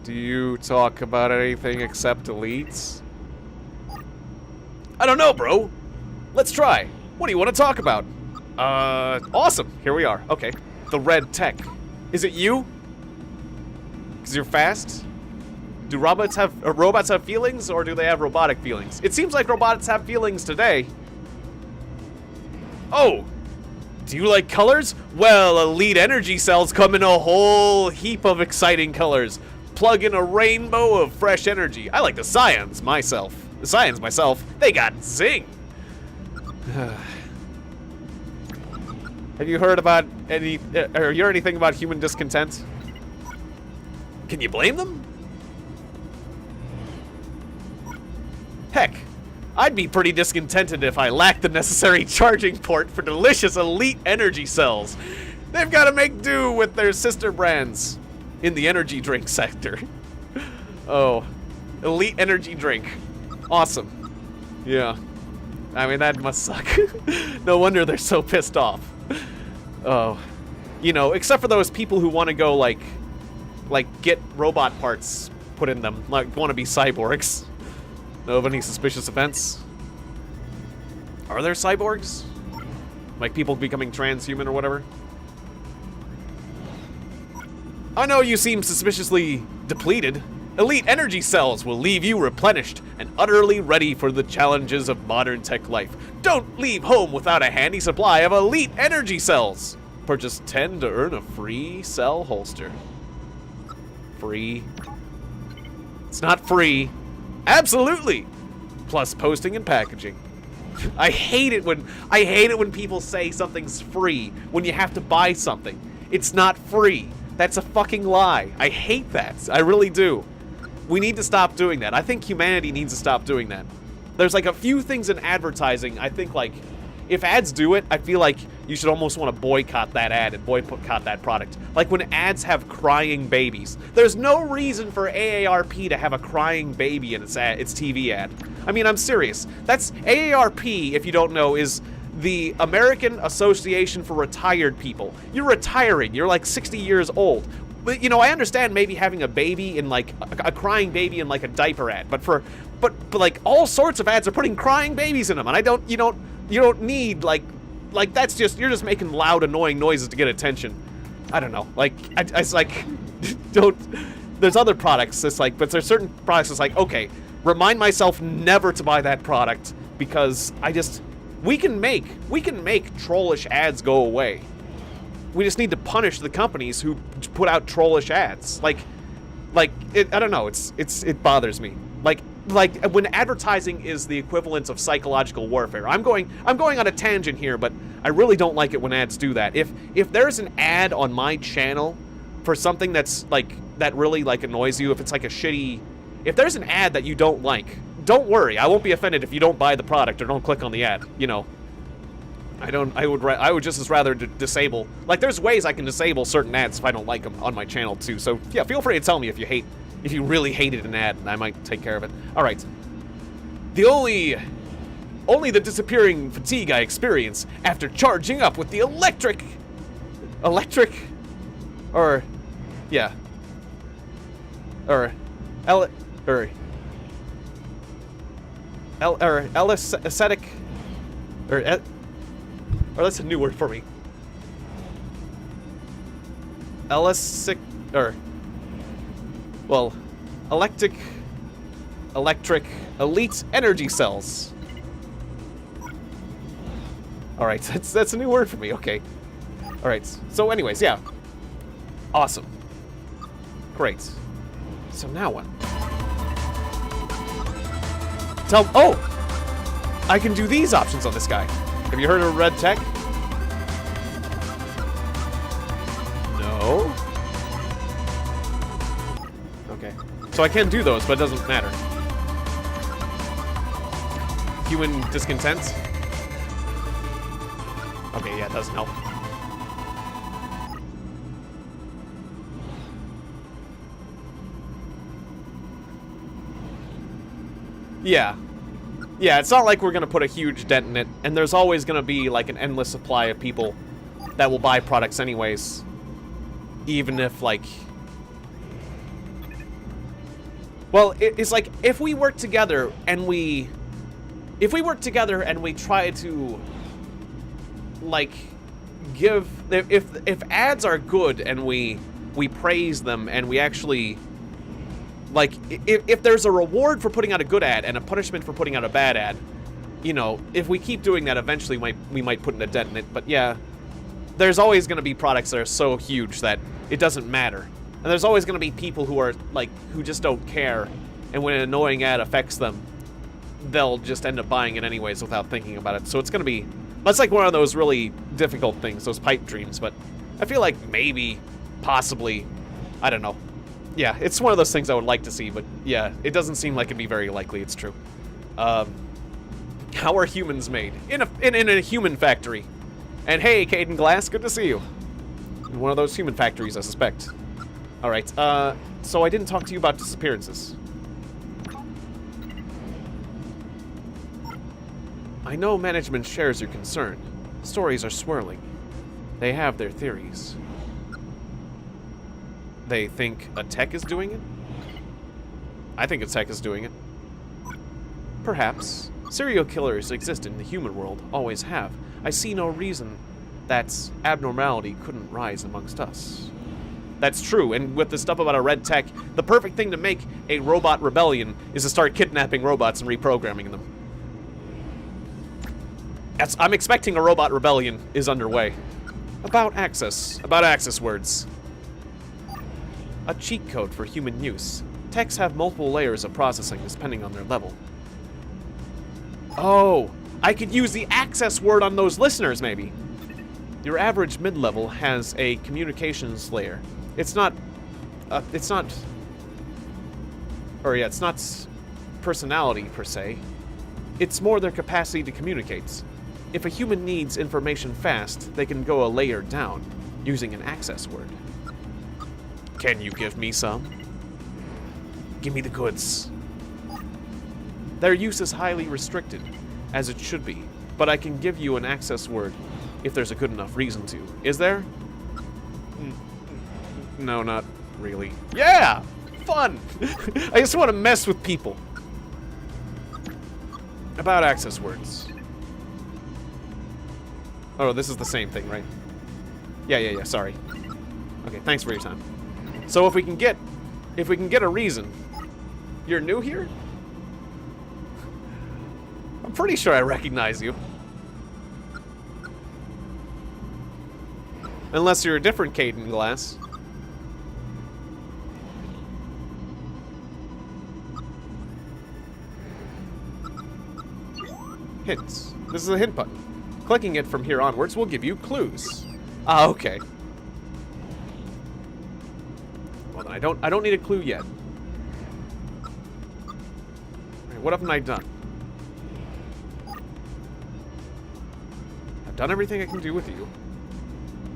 Do you talk about anything except elites? I don't know, bro. Let's try. What do you want to talk about? Awesome. Here we are. Okay. The red tech. Is it you? Because you're fast? Do robots have feelings, or do they have robotic feelings? It seems like robots have feelings today. Oh! Do you like colors? Well, elite energy cells come in a whole heap of exciting colors. Plug in a rainbow of fresh energy. I like the cyans myself. They got zing! Have you heard about anything about human discontent? Can you blame them? Heck, I'd be pretty discontented if I lacked the necessary charging port for delicious elite energy cells. They've got to make do with their sister brands in the energy drink sector. Oh, elite energy drink. Awesome. Yeah. I mean, that must suck. No wonder they're so pissed off. Oh. You know, except for those people who want to go, like, get robot parts put in them. Like, want to be cyborgs. Know of any suspicious events? Are there cyborgs? Like people becoming transhuman or whatever? I know you seem suspiciously depleted. Elite energy cells will leave you replenished and utterly ready for the challenges of modern tech life. Don't leave home without a handy supply of elite energy cells. Purchase 10 to earn a free cell holster. Free. It's not free. Absolutely. Plus posting and packaging. I hate it when people say something's free when you have to buy something. It's not free. That's a fucking lie. I hate that. I really do. We need to stop doing that. I think humanity needs to stop doing that. There's like a few things in advertising, I think, like, if ads do it, I feel like you should almost want to boycott that ad and boycott that product. Like when ads have crying babies. There's no reason for AARP to have a crying baby in its TV ad. I mean, I'm serious. That's AARP, if you don't know, is the American Association for Retired People. You're retiring. You're like 60 years old. But, you know, I understand maybe having a baby in like a crying baby in like a diaper ad, but like all sorts of ads are putting crying babies in them, and you don't need like that's just, you're just making loud annoying noises to get attention. I don't know. Like it's like don't. There's other products. It's like, but there's certain products. It's like, okay, remind myself never to buy that product because we can make trollish ads go away. We just need to punish the companies who put out trollish ads. Like it, I don't know. It bothers me. Like when advertising is the equivalent of psychological warfare. I'm going on a tangent here, but I really don't like it when ads do that. If there's an ad on my channel for something that's like that really like annoys you, if it's like if there's an ad that you don't like, don't worry. I won't be offended if you don't buy the product or don't click on the ad. You know, I would just as rather disable. Like there's ways I can disable certain ads if I don't like them on my channel too. So yeah, feel free to tell me if you really hated an ad, and I might take care of it. All right. The only the disappearing fatigue I experience after charging up with the electric, or, yeah, or aesthetic, or that's a new word for me. Electric elite energy cells. All right, that's a new word for me. Okay. All right. So, anyways, yeah. Awesome. Great. So now what? Oh, I can do these options on this guy. Have you heard of red tech? No. Okay. So I can do those, but it doesn't matter. Human discontent? Okay, yeah, it doesn't help. Yeah. Yeah, it's not like we're gonna put a huge dent in it, and there's always gonna be, like, an endless supply of people that will buy products anyways. Even if, like... Well, it's like, if we work together and we... If we work together and we try to... Like, give... If ads are good and we praise them and we actually... Like, if there's a reward for putting out a good ad and a punishment for putting out a bad ad, you know, if we keep doing that, eventually we might put in a dent in it. But yeah, there's always going to be products that are so huge that it doesn't matter. And there's always going to be people who are, like, who just don't care. And when an annoying ad affects them, they'll just end up buying it anyways without thinking about it. So it's going to be, that's like one of those really difficult things, those pipe dreams. But I feel like maybe, possibly, I don't know. Yeah, it's one of those things I would like to see, but yeah, it doesn't seem like it'd be very likely, it's true. How are humans made? In a human factory. And hey, Caden Glass, good to see you. In one of those human factories, I suspect. Alright, so I didn't talk to you about disappearances. I know management shares your concern. Stories are swirling. They have their theories. They think a tech is doing it? I think a tech is doing it. Perhaps. Serial killers exist in the human world, always have. I see no reason that abnormality couldn't rise amongst us. That's true, and with the stuff about a red tech, the perfect thing to make a robot rebellion is to start kidnapping robots and reprogramming them. I'm expecting a robot rebellion is underway. About access words. A cheat code for human use. Techs have multiple layers of processing depending on their level. Oh, I could use the access word on those listeners, maybe. Your average mid-level has a communications layer. It's not personality, per se. It's more their capacity to communicate. If a human needs information fast, they can go a layer down, using an access word. Can you give me some? Give me the goods. Their use is highly restricted, as it should be, but I can give you an access word if there's a good enough reason to. Is there? No, not really. Yeah! Fun! I just want to mess with people. About access words. Oh, this is the same thing, right? Yeah, sorry. Okay, thanks for your time. So if we can get a reason. You're new here? I'm pretty sure I recognize you. Unless you're a different Caden Glass. Hints. This is a hint button. Clicking it from here onwards will give you clues. Ah, okay. Well, then I don't need a clue yet. Right, what haven't I done? I've done everything I can do with you.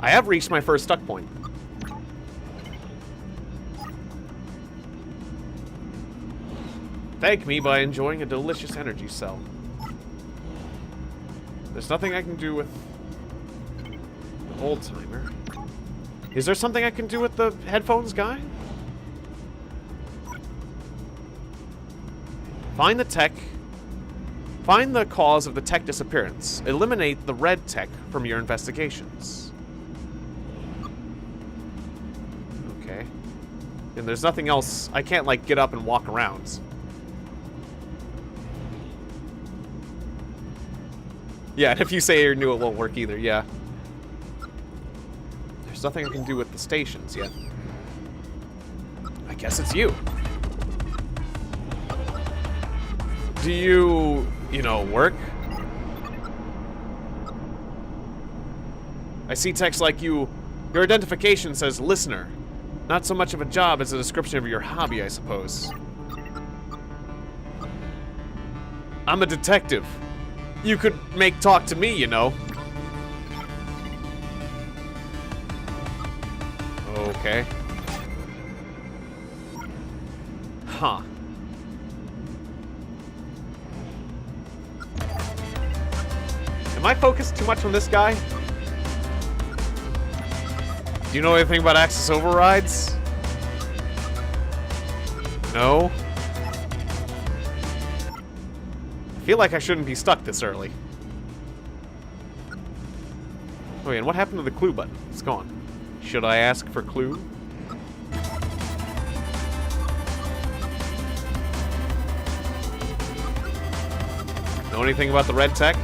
I have reached my first stuck point. Thank me by enjoying a delicious energy cell. There's nothing I can do with the old timer. Is there something I can do with the headphones guy? Find the tech. Find the cause of the tech disappearance. Eliminate the red tech from your investigations. Okay. And there's nothing else. I can't, like, get up and walk around. Yeah, and if you say you're new, it won't work either, yeah. There's nothing I can do with the stations yet. I guess it's you. Do you know, work? I see text like you. Your identification says listener. Not so much of a job as a description of your hobby, I suppose. I'm a detective. You could make talk to me, you know. Okay. Huh. Am I focused too much on this guy? Do you know anything about access overrides? No? I feel like I shouldn't be stuck this early. Oh yeah, and what happened to the clue button? It's gone. Should I ask for clue? Know anything about the red tech?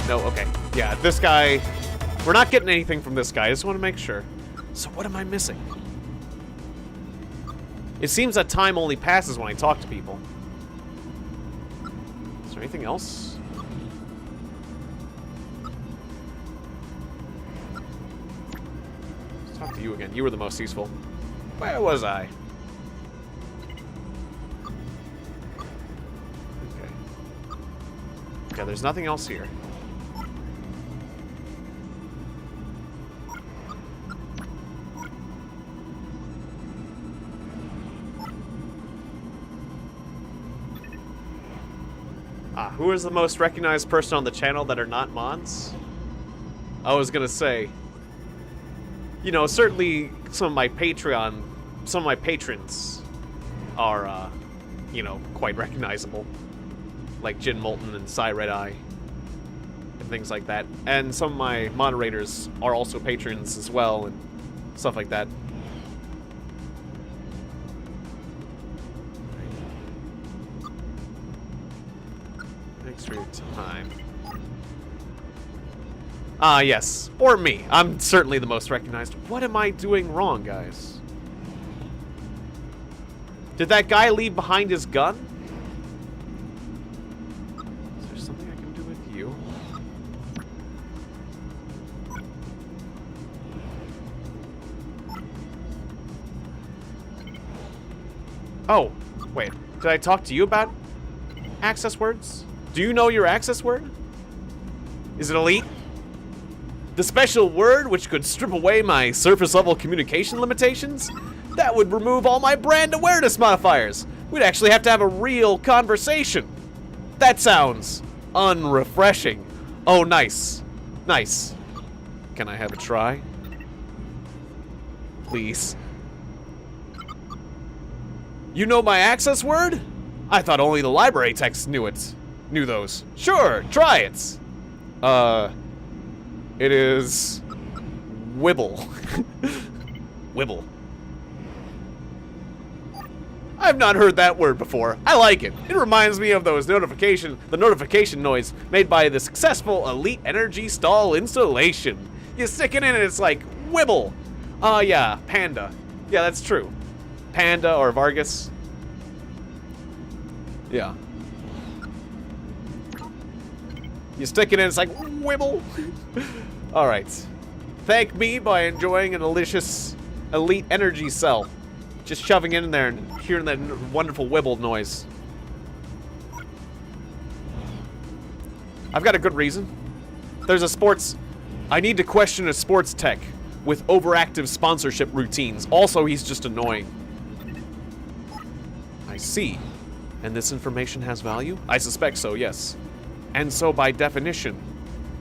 No, okay. Yeah, this guy... We're not getting anything from this guy. I just want to make sure. So what am I missing? It seems that time only passes when I talk to people. Is there anything else? Let's talk to you again. You were the most useful. Where was I? Okay. Yeah, there's nothing else here. Who is the most recognized person on the channel that are not mods? I was gonna say, you know, certainly some of my patrons are, you know, quite recognizable. Like Jin Molten and Psy Red Eye. And things like that. And some of my moderators are also patrons as well, and stuff like that. Thanks for your time. Ah, yes. Or me. I'm certainly the most recognized. What am I doing wrong, guys? Did that guy leave behind his gun? Is there something I can do with you? Oh, wait. Did I talk to you about access words? Do you know your access word? Is it elite? The special word which could strip away my surface level communication limitations? That would remove all my brand awareness modifiers. We'd actually have to have a real conversation. That sounds unrefreshing. Oh, nice. Nice. Can I have a try? Please. You know my access word? I thought only the library techs knew it. Knew those. Sure, try it. It is... Wibble. Wibble. I've not heard that word before. I like it. It reminds me of the notification noise made by the successful Elite Energy Stall installation. You stick it in and it's like, wibble. Yeah, Panda. Yeah, that's true. Panda or Vargas. Yeah. You stick it in, it's like, wibble. Alright. Thank me by enjoying a delicious Elite Energy Cell. Just shoving it in there and hearing that wonderful wibble noise. I've got a good reason. There's a sports... I need to question a sports tech with overactive sponsorship routines. Also, he's just annoying. I see. And this information has value? I suspect so, yes. And so, by definition,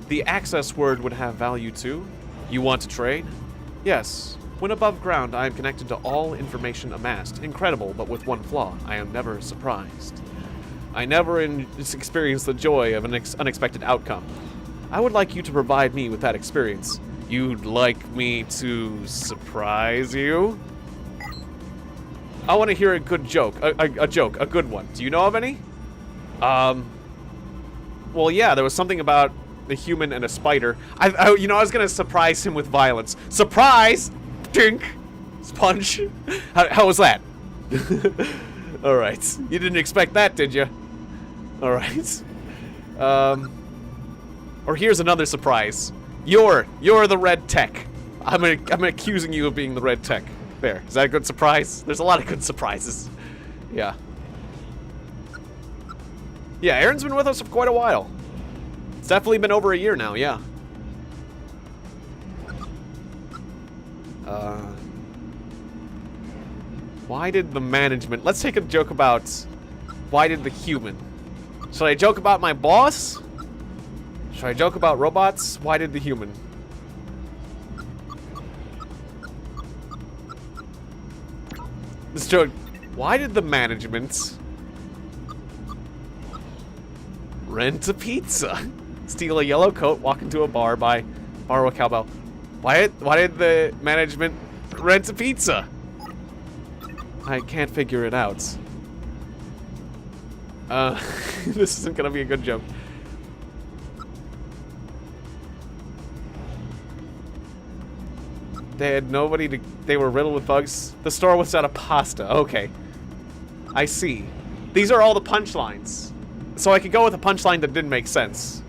the access word would have value too? You want to trade? Yes. When above ground, I am connected to all information amassed. Incredible, but with one flaw. I am never surprised. I never experience the joy of an unexpected outcome. I would like you to provide me with that experience. You'd like me to surprise you? I want to hear a good joke. A joke. A good one. Do you know of any? Well, yeah, there was something about a human and a spider. You know, I was gonna surprise him with violence. Surprise! Dink! Sponge. How was that? Alright. You didn't expect that, did you? Alright. Or here's another surprise. You're the red tech. I'm accusing you of being the red tech. There. Is that a good surprise? There's a lot of good surprises. Yeah. Yeah, Aaron's been with us for quite a while. It's definitely been over a year now, yeah. Why did the management... Let's take a joke about... Why did the human... Should I joke about my boss? Should I joke about robots? Why did the human? This joke. Why did the management rent a pizza? Steal a yellow coat, walk into a bar, borrow a cowbell. Why did the management rent a pizza? I can't figure it out. This isn't gonna be a good joke. They had nobody to... They were riddled with bugs. The store was out of pasta. Okay. I see. These are all the punchlines. So I could go with a punchline that didn't make sense.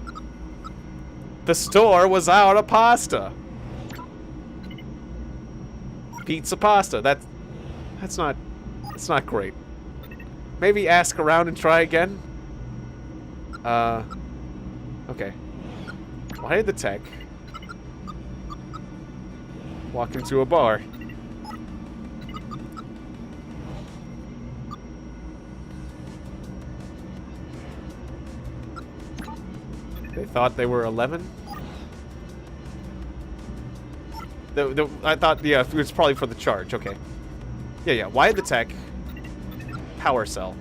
The store was out of pasta. Pizza pasta. That's not great. Maybe ask around and try again? Okay. Why did the tech walk into a bar? They thought they were 11? I thought, yeah, it was probably for the charge. Okay. Yeah. Why did the tech power cell?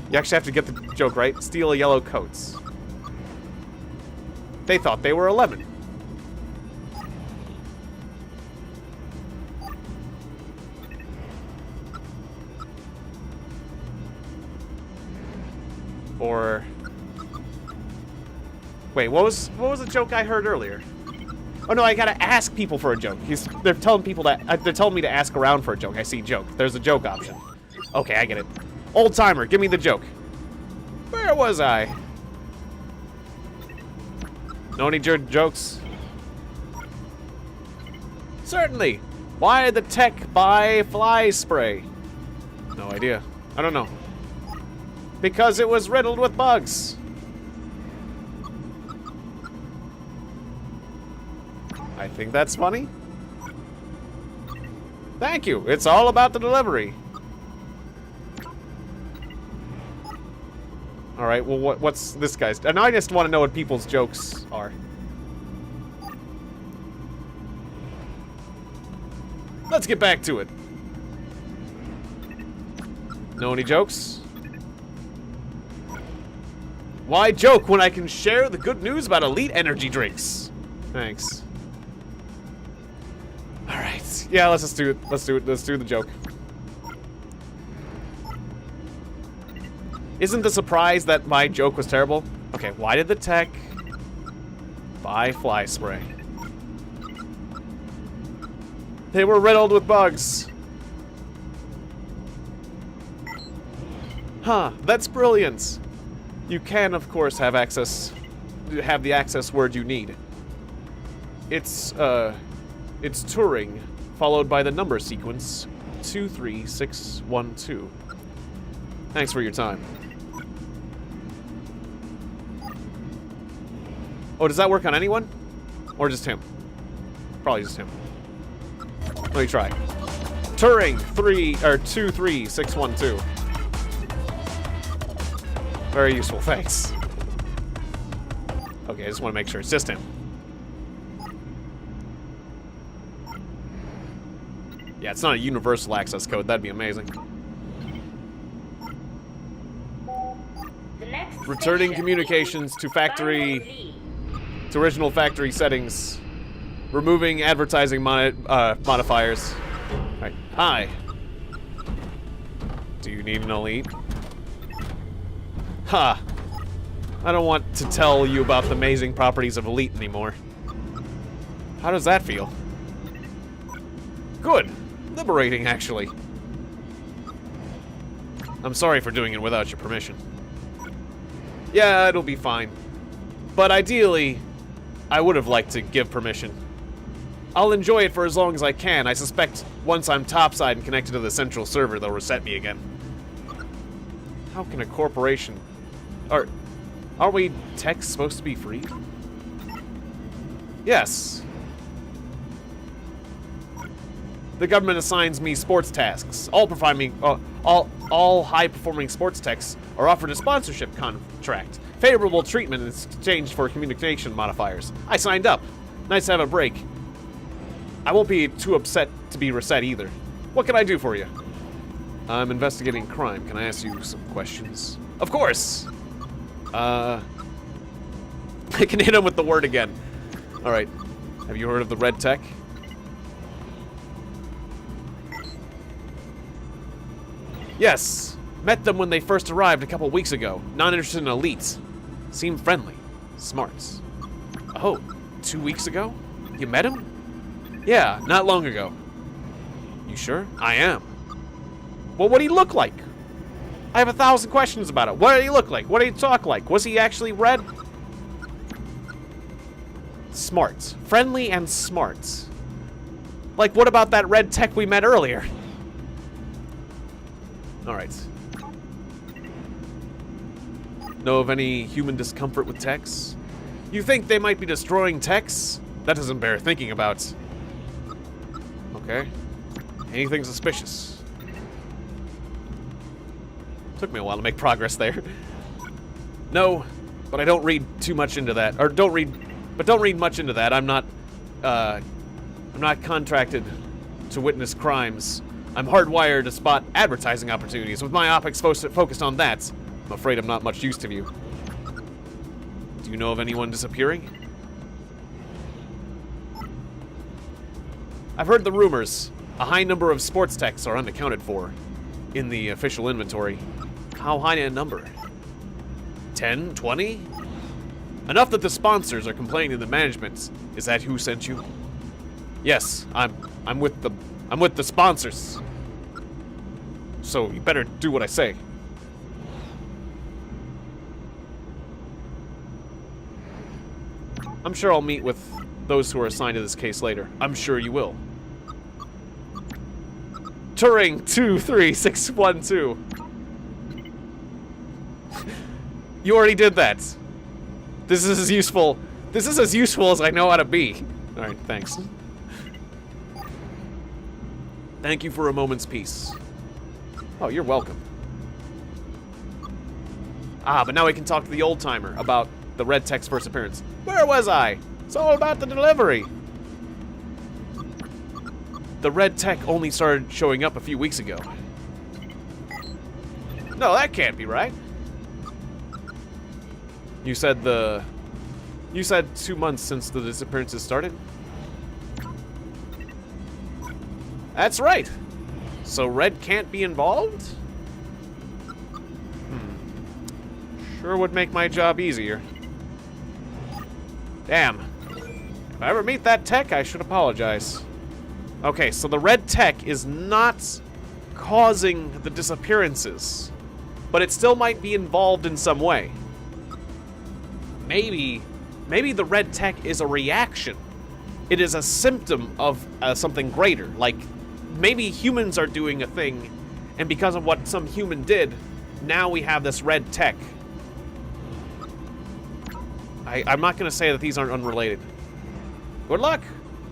You actually have to get the joke right. Steal a yellow coats. They thought they were 11. Or... Wait, what was the joke I heard earlier? Oh no, I gotta ask people for a joke. They're telling people that they're telling me to ask around for a joke. I see joke. There's a joke option. Okay, I get it. Old timer, give me the joke. Where was I? No any jokes? Certainly. Why did the tech buy fly spray? No idea. I don't know. Because it was riddled with bugs. I think that's funny. Thank you. It's all about the delivery. Alright, well, what's this guy's... And I just want to know what people's jokes are. Let's get back to it. Know any jokes? Why joke when I can share the good news about elite energy drinks? Thanks. Alright. Yeah, let's just do it. Let's do it. Let's do the joke. Isn't the surprise that my joke was terrible? Okay, why did the tech buy fly spray? They were riddled with bugs. Huh, that's brilliant. You can, of course, have the access word you need. It's Turing, followed by the number sequence 23612. Thanks for your time. Oh, does that work on anyone? Or just him? Probably just him. Let me try. Turing 23612. Very useful, thanks. Okay, I just want to make sure it's just him. Yeah, it's not a universal access code. That'd be amazing. Returning communications to factory... to original factory settings. Removing advertising modifiers. Alright. Hi. Do you need an elite? Ha! I don't want to tell you about the amazing properties of elite anymore. How does that feel? Good. Liberating, actually. I'm sorry for doing it without your permission. Yeah, it'll be fine. But ideally, I would have liked to give permission. I'll enjoy it for as long as I can. I suspect once I'm topside and connected to the central server, they'll reset me again. How can a corporation... Aren't we techs supposed to be free? Yes. The government assigns me sports tasks. All high-performing sports techs are offered a sponsorship contract. Favorable treatment in exchange for communication modifiers. I signed up. Nice to have a break. I won't be too upset to be reset either. What can I do for you? I'm investigating crime. Can I ask you some questions? Of course! I can hit him with the word again. Alright. Have you heard of the Red Tech? Yes. Met them when they first arrived a couple weeks ago. Not interested in elites. Seem friendly. Smarts. Oh, 2 weeks ago? You met him? Yeah, not long ago. You sure? I am. Well, what did he look like? I have 1,000 questions about it. What did he look like? What did he talk like? Was he actually red? Smart. Friendly and smart. Like, what about that red tech we met earlier? Alright. Know of any human discomfort with techs? You think they might be destroying techs? That doesn't bear thinking about. Okay. Anything suspicious? Took me a while to make progress there. No, but I don't read too much into that. Or don't read much into that. I'm not contracted to witness crimes. I'm hardwired to spot advertising opportunities. With my optics focused on that, I'm afraid I'm not much use to you. Do you know of anyone disappearing? I've heard the rumors. A high number of sports techs are unaccounted for in the official inventory. How high a number? 10? 20? Enough that the sponsors are complaining to management. Is that who sent you? Yes, I'm with the sponsors. So you better do what I say. I'm sure I'll meet with those who are assigned to this case later. I'm sure you will. Turing 23612. You already did that. This is as useful as I know how to be. Alright, thanks. Thank you for a moment's peace. Oh, you're welcome. Ah, but now we can talk to the old-timer about the Red Tech's first appearance. Where was I? It's all about the delivery. The Red Tech only started showing up a few weeks ago. No, that can't be right. You said 2 months since the disappearances started? That's right. So Red can't be involved? Sure would make my job easier. Damn. If I ever meet that tech, I should apologize. Okay, so the Red Tech is not causing the disappearances, but it still might be involved in some way. Maybe the Red Tech is a reaction. It is a symptom of something greater. Like, maybe humans are doing a thing, and because of what some human did, now we have this Red Tech. I'm not going to say that these aren't unrelated. Good luck.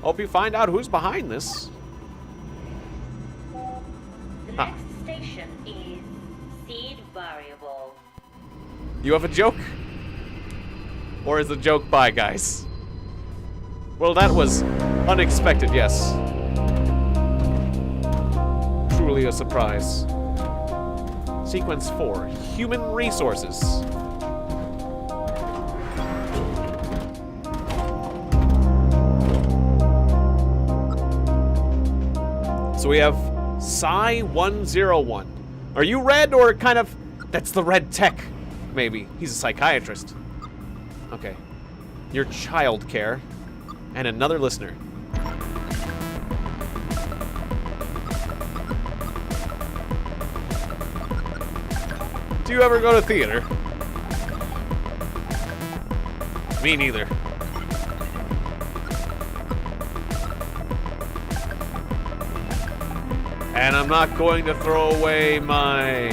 Hope you find out who's behind this. The next station is seed variable. You have a joke? Or is the joke bye, guys? Well, that was unexpected, yes. Truly a surprise. Sequence 4, Human Resources. So we have Psi 101. Are you red or kind of... That's the Red Tech, maybe. He's a psychiatrist. Okay. Your child care. And another listener. Do you ever go to theater? Me neither. And I'm not going to throw away my...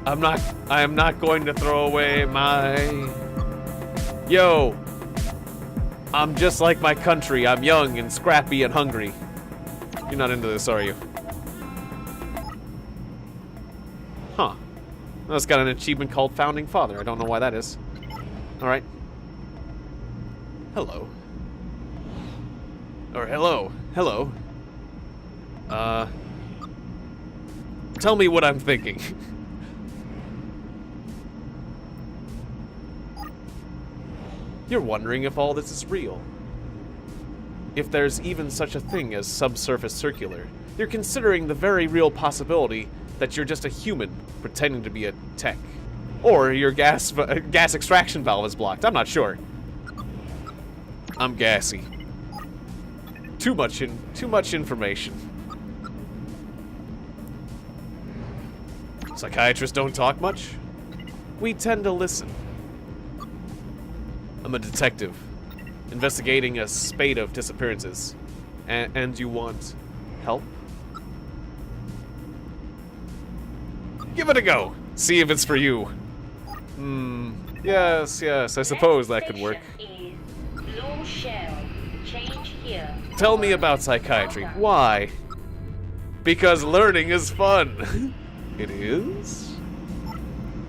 I am not going to throw away my... Yo. I'm just like my country. I'm young and scrappy and hungry. You're not into this, are you? Huh. Well, it's got an achievement called Founding Father. I don't know why that is. Alright. Hello. Or hello. Hello. Tell me what I'm thinking. You're wondering if all this is real. If there's even such a thing as Subsurface Circular. You're considering the very real possibility that you're just a human pretending to be a tech. Or your gas extraction valve is blocked. I'm not sure. I'm gassy. Too much information. Psychiatrists don't talk much. We tend to listen. I'm a detective, investigating a spate of disappearances. And you want help? Give it a go. See if it's for you. Yes, I suppose that could work. Blue shell. Change here. Tell me about psychiatry. Why? Because learning is fun. It is?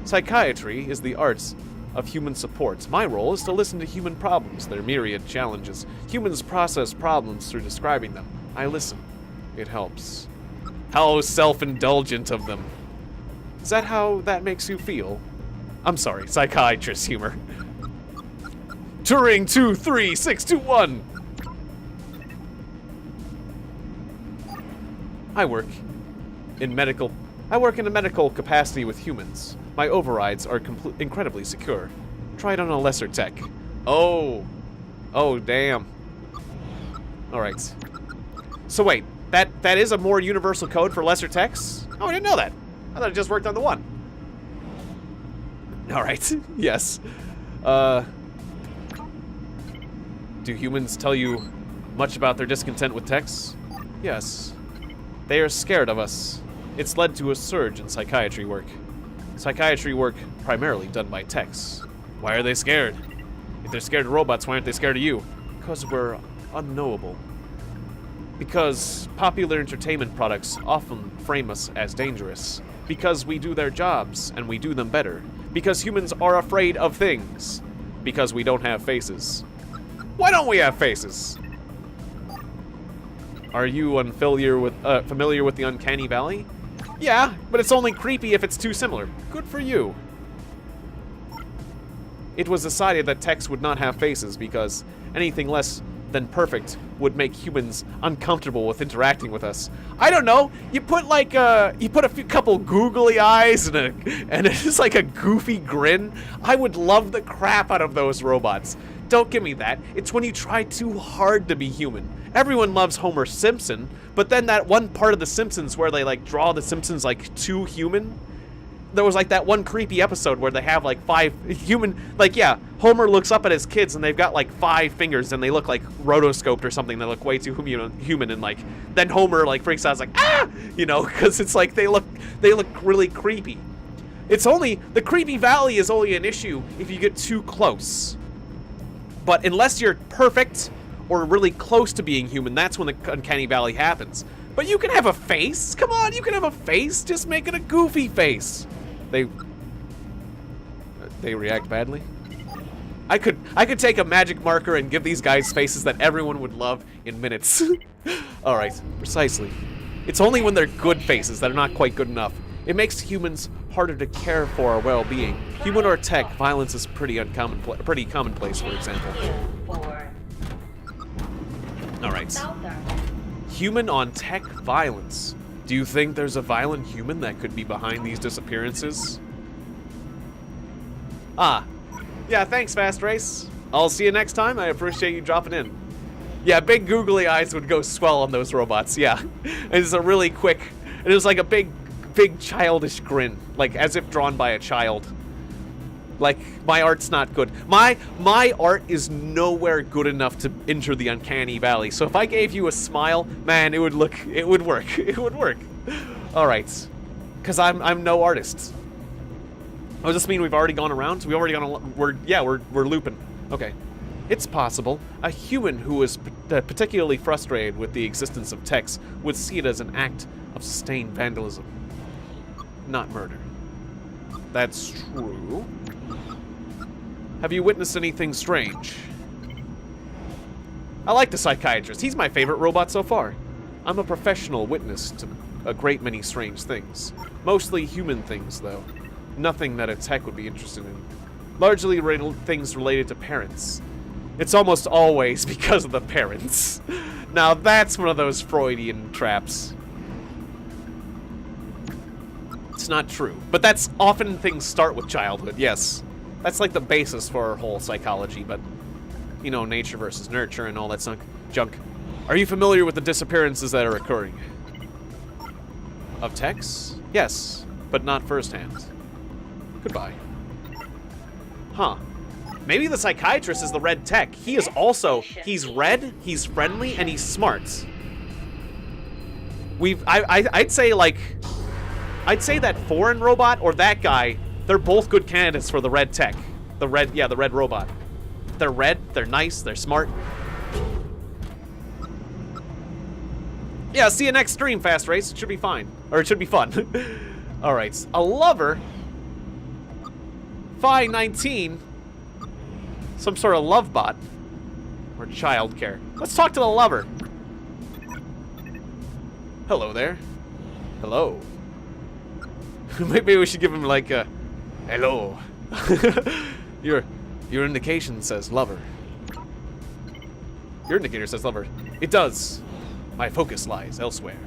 Psychiatry is the arts of human support. My role is to listen to human problems, their myriad challenges. Humans process problems through describing them. I listen. It helps. How self-indulgent of them. Is that how that makes you feel? I'm sorry, psychiatrist humor. Turing 23621. I work in a medical capacity with humans. My overrides are incredibly secure. Try it on a lesser tech. Oh, damn. All right. So wait, that is a more universal code for lesser techs? Oh, I didn't know that. I thought it just worked on the one. All right. Yes. Do humans tell you much about their discontent with techs? Yes. They are scared of us. It's led to a surge in psychiatry work. Psychiatry work primarily done by techs. Why are they scared? If they're scared of robots, why aren't they scared of you? Because we're unknowable. Because popular entertainment products often frame us as dangerous. Because we do their jobs, and we do them better. Because humans are afraid of things. Because we don't have faces. Why don't we have faces? Are you familiar with the Uncanny Valley? Yeah, but it's only creepy if it's too similar. Good for you. It was decided that techs would not have faces because anything less than perfect would make humans uncomfortable with interacting with us. I don't know. You put like couple googly eyes and just like a goofy grin. I would love the crap out of those robots. Don't give me that. It's when you try too hard to be human. Everyone loves Homer Simpson, but then that one part of The Simpsons where they like draw the Simpsons like too human. There was like that one creepy episode where they have like 5 human, like yeah, Homer looks up at his kids and they've got like 5 fingers and they look like rotoscoped or something. They look way too human and like then Homer like freaks out, it's like ah, you know, because it's like they look really creepy. It's only the creepy valley is only an issue if you get too close. But unless you're perfect or really close to being human, that's when the Uncanny Valley happens. But you can have a face. Come on, you can have a face. Just make it a goofy face. They react badly. I could take a magic marker and give these guys faces that everyone would love in minutes. All right, precisely. It's only when they're good faces that are not quite good enough. It makes humans harder to care for our well-being. Human or tech, violence is pretty commonplace, for example. All right. Human on tech violence. Do you think there's a violent human that could be behind these disappearances? Ah. Yeah, thanks, Fast Race. I'll see you next time. I appreciate you dropping in. Yeah, big googly eyes would go swell on those robots, yeah. It's a really quick, it was like a big childish grin, like as if drawn by a child. Like, my art's not good. My art is nowhere good enough to enter the Uncanny Valley. So if I gave you a smile, man, it would work. It would work. All right, because I'm no artist. Oh, does this mean we've already gone around? We're looping. Okay. It's possible a human who was particularly frustrated with the existence of techs would see it as an act of sustained vandalism, not murder. That's true. Have you witnessed anything strange? I like the psychiatrist. He's my favorite robot so far. I'm a professional witness to a great many strange things. Mostly human things, though. Nothing that a tech would be interested in. Largely things related to parents. It's almost always because of the parents. Now that's one of those Freudian traps. It's not true. But that's often things start with childhood, yes. That's like the basis for our whole psychology, but, you know, nature versus nurture and all that junk. Are you familiar with the disappearances that are occurring? Of techs? Yes, but not firsthand. Goodbye. Huh. Maybe the psychiatrist is the red tech. He is also, he's red, he's friendly, and he's smart. I'd say that foreign robot or that guy, they're both good candidates for the red tech. The red robot. They're red, they're nice, they're smart. Yeah, see you next stream, Fast Race. It should be fine. Or it should be fun. Alright, a lover. Phi 19. Some sort of love bot. Or childcare. Let's talk to the lover. Hello there. Hello. Maybe we should give him like a hello. Your indication says lover. Your indicator says lover. It does. My focus lies elsewhere.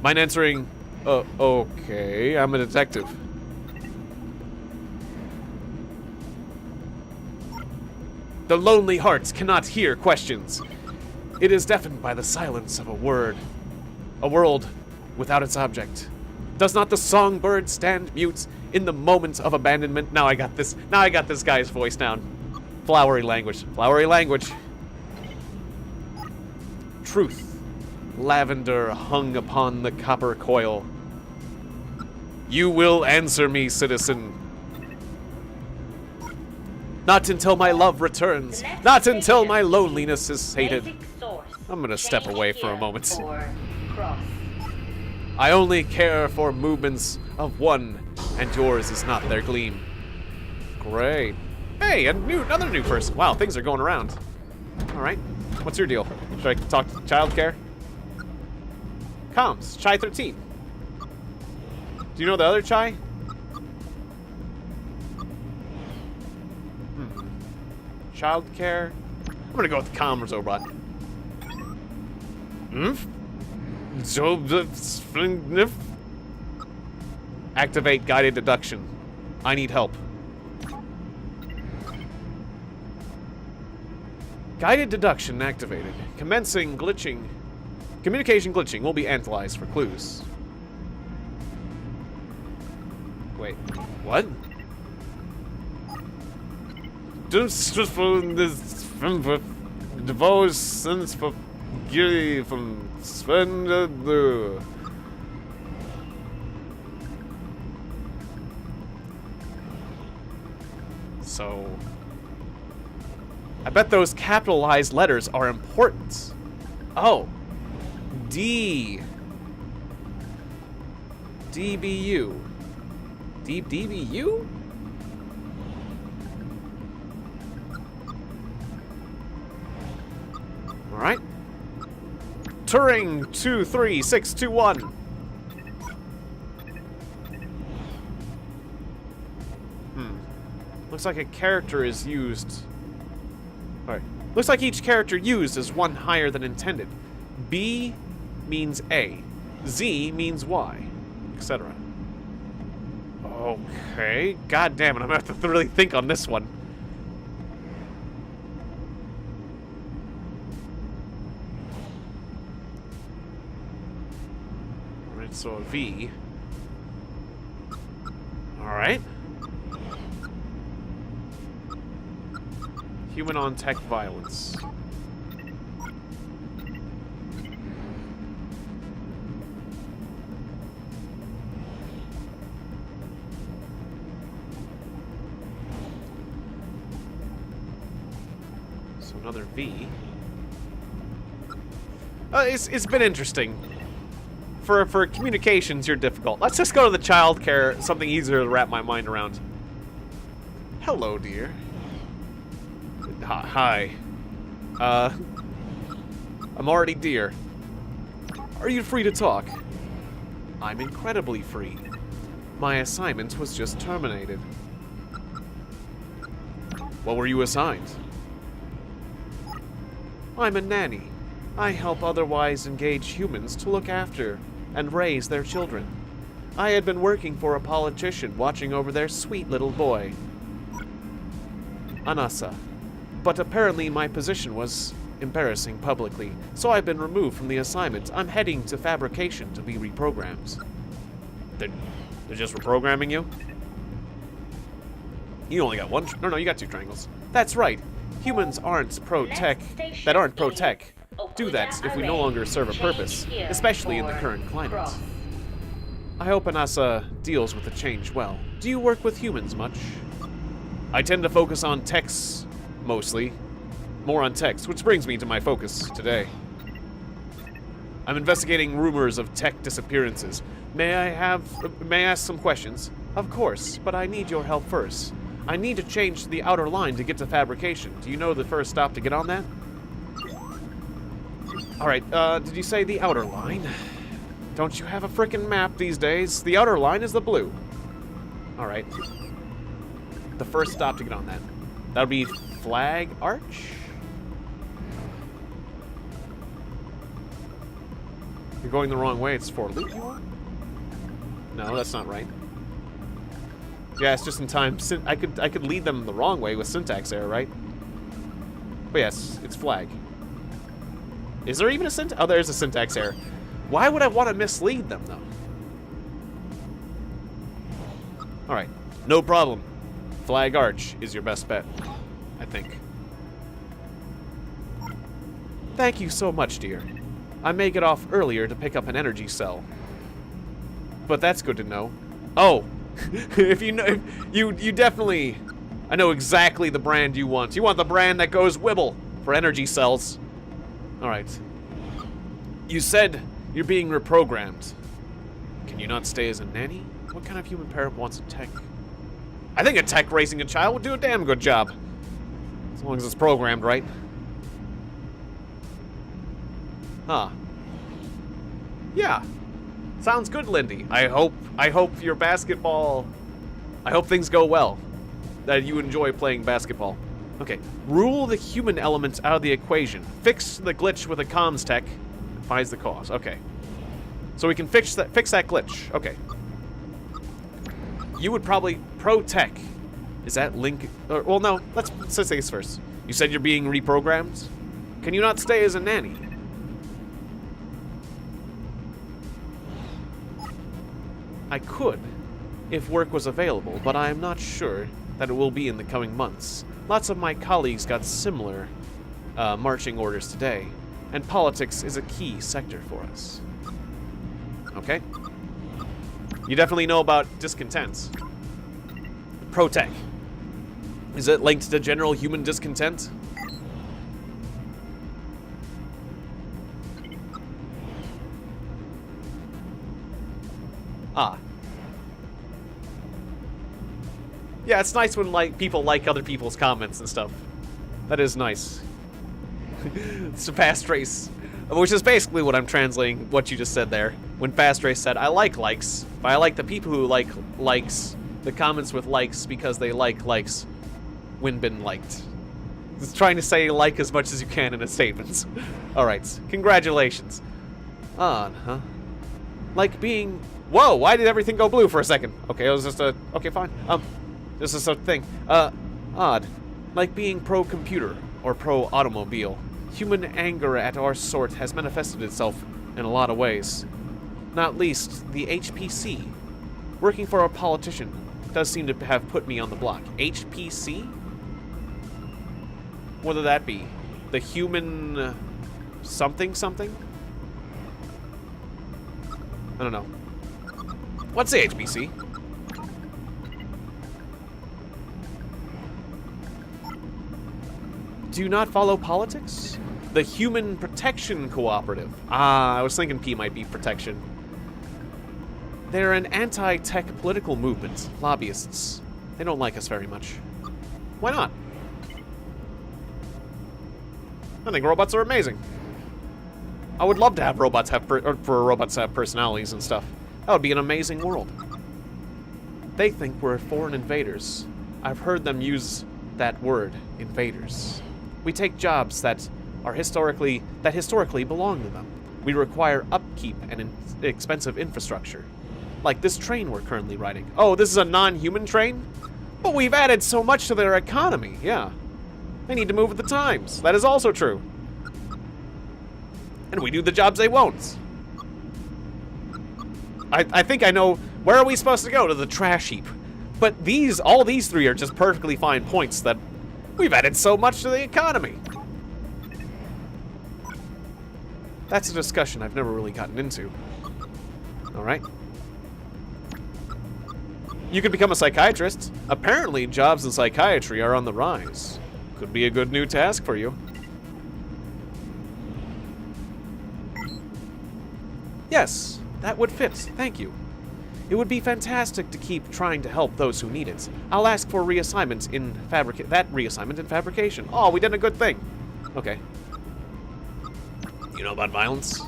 Mine answering, okay, I'm a detective. The lonely hearts cannot hear questions. It is deafened by the silence of a world without its object. Does not the songbird stand mute in the moment of abandonment? Now I got this guy's voice down. Flowery language. Flowery language. Truth. Lavender hung upon the copper coil. You will answer me, citizen. Not until my love returns. Not until my loneliness is sated. I'm gonna step away for a moment. I only care for movements of one, and yours is not their gleam. Great. Hey, another new person. Wow, things are going around. All right. What's your deal? Should I talk to childcare? Comms, Chai 13. Do you know the other Chai? Childcare. I'm gonna go with the comms robot. Activate guided deduction. I need help. Guided deduction activated. Commencing glitching. Communication glitching will be analyzed for clues. Wait, what? Divorce sense for guilty from spend. So, I bet those capitalized letters are important. Oh. D. DBU. DBU? Alright. Turing 23621. Looks like a character is used. Alright. Looks like each character used is one higher than intended. B means A. Z means Y. Etc. Okay. God damn it, I'm gonna have to really think on this one. Alright, so a V. Alright. Human on tech violence. So another V. It's been interesting. For communications, you're difficult. Let's just go to the child care, something easier to wrap my mind around. Hello, dear. Hi. I'm already dear. Are you free to talk? I'm incredibly free. My assignment was just terminated. What were you assigned? I'm a nanny. I help otherwise engaged humans to look after and raise their children. I had been working for a politician watching over their sweet little boy, Anasa. But apparently my position was embarrassing publicly, so I've been removed from the assignment. I'm heading to fabrication to be reprogrammed. They're just reprogramming you? You only got one. No, you got 2 triangles. That's right. Humans aren't pro-tech. That aren't pro-tech. Do that if we no longer serve a purpose, especially in the current climate. I hope Anasa deals with the change well. Do you work with humans much? I tend to focus on techs, mostly. More on techs, which brings me to my focus today. I'm investigating rumors of tech disappearances. May I ask some questions? Of course, but I need your help first. I need to change the outer line to get to fabrication. Do you know the first stop to get on that? Alright, did you say the outer line? Don't you have a frickin' map these days? The outer line is the blue. Alright. The first stop to get on that. That would be Flag Arch? You're going the wrong way, it's for loop you want? No, that's not right. Yeah, it's just in time. I could lead them the wrong way with syntax error, right? But yes, it's flag. Is there even a syntax? Oh, there's a syntax error. Why would I want to mislead them, though? Alright, no problem. Flag Arch is your best bet, I think. Thank you so much, dear. I may get off earlier to pick up an energy cell. But that's good to know. Oh, if you know, you definitely, I know exactly the brand you want. You want the brand that goes Wibble for energy cells. All right. You said you're being reprogrammed. Can you not stay as a nanny? What kind of human parent wants a tech? I think a tech raising a child would do a damn good job. As long as it's programmed right. Huh. Yeah. Sounds good, Lindy. I hope your basketball, I hope things go well. That you enjoy playing basketball. Okay. Rule the human element out of the equation. Fix the glitch with a comms tech. Finds the cause. Okay. So we can fix that glitch. Okay. You would probably pro-tech. Is that link? Well, no. Let's say this first. You said you're being reprogrammed? Can you not stay as a nanny? I could, if work was available, but I am not sure that it will be in the coming months. Lots of my colleagues got similar marching orders today, and politics is a key sector for us. Okay. You definitely know about discontents. Pro-tech. Is it linked to general human discontent? Ah. Yeah, it's nice when people like other people's comments and stuff. That is nice. It's a fast race. Which is basically what I'm translating what you just said there. When Fast Race said, I like likes, but I like the people who like likes, the comments with likes because they like likes when been liked. Just trying to say like as much as you can in a statement. Alright, congratulations. Odd, huh? Like being... Whoa, why did everything go blue for a second? Okay, it was just a... Okay, fine. This is a thing. Odd. Like being pro-computer or pro-automobile. Human anger at our sort has manifested itself in a lot of ways. Not least, the HPC. Working for a politician does seem to have put me on the block. HPC? What would that be? The human... something something? I don't know. What's the HPC? Do you not follow politics? The Human Protection Cooperative. Ah, I was thinking P might be protection. They're an anti-tech political movement. Lobbyists. They don't like us very much. Why not? I think robots are amazing. I would love to have robots for robots to have personalities and stuff. That would be an amazing world. They think we're foreign invaders. I've heard them use that word, invaders. We take jobs that historically belong to them. We require upkeep and expensive infrastructure. Like this train we're currently riding. Oh, this is a non-human train? But we've added so much to their economy, yeah. They need to move with the times. That is also true. And we do the jobs they won't. I think I know. Where are we supposed to go? To the trash heap. But all these three are just perfectly fine points that we've added so much to the economy. That's a discussion I've never really gotten into. Alright. You could become a psychiatrist. Apparently, jobs in psychiatry are on the rise. Could be a good new task for you. Yes, that would fit. Thank you. It would be fantastic to keep trying to help those who need it. I'll ask for reassignment in fabrication. Oh, we did a good thing. Okay. You know about violence?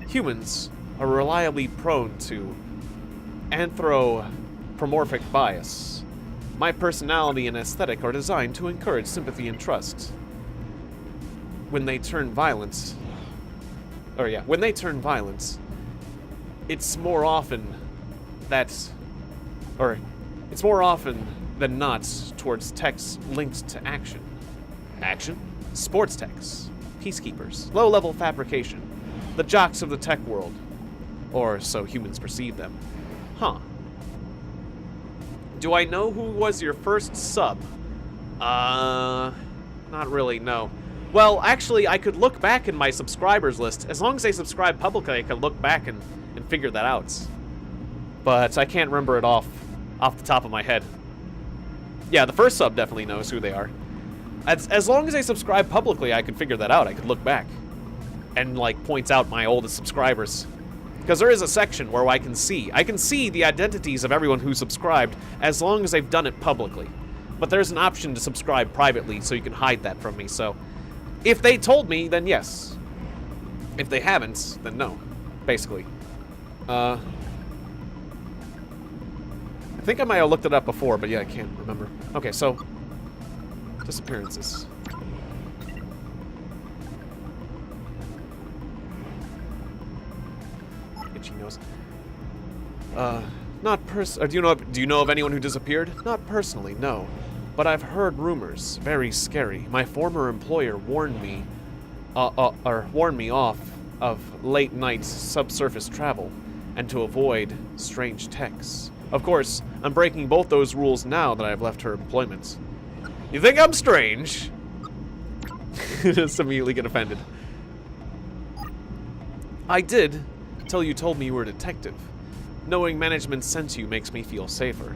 Humans are reliably prone to anthropomorphic bias. My personality and aesthetic are designed to encourage sympathy and trust. When they turn violent, it's more often than not towards techs linked to action. Action? Sports techs, peacekeepers, low-level fabrication, the jocks of the tech world, or so humans perceive them. Huh. Do I know who was your first sub? Not really, no. Well, actually, I could look back in my subscribers list. As long as they subscribe publicly, I could look back and figure that out. But I can't remember it off the top of my head. Yeah, the first sub definitely knows who they are. As long as they subscribe publicly, I could figure that out. I could look back and, like, point out my oldest subscribers. Because there is a section where I can see the identities of everyone who subscribed as long as they've done it publicly. But there's an option to subscribe privately, so you can hide that from me. So if they told me, then yes. If they haven't, then no. Basically. I think I might have looked it up before, but yeah, I can't remember. Okay, so disappearances. Itchy nose. Do you know of anyone who disappeared? Not personally, no. But I've heard rumors. Very scary. My former employer warned me off of late-night subsurface travel and to avoid strange techs. Of course, I'm breaking both those rules now that I've left her employment. You think I'm strange? Just immediately get offended. I did, till you told me you were a detective. Knowing management sent you makes me feel safer.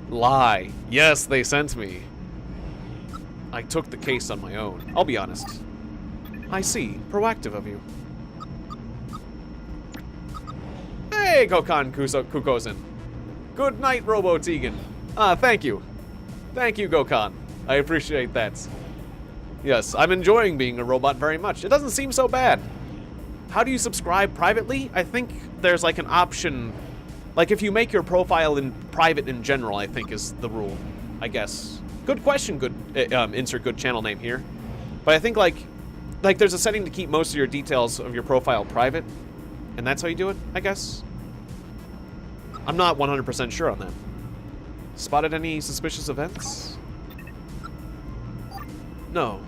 Lie. Yes, they sent me. I took the case on my own. I'll be honest. I see. Proactive of you. Hey, Kokan Kukozen. Good night, Robo Tiegon. Thank you. Thank you, Gokan. I appreciate that. Yes, I'm enjoying being a robot very much. It doesn't seem so bad. How do you subscribe privately? I think there's like an option. Like if you make your profile in private in general, I think is the rule. I guess. Good question, good insert good channel name here. But I think like there's a setting to keep most of your details of your profile private. And that's how you do it, I guess. I'm not 100% sure on that. Spotted any suspicious events? No.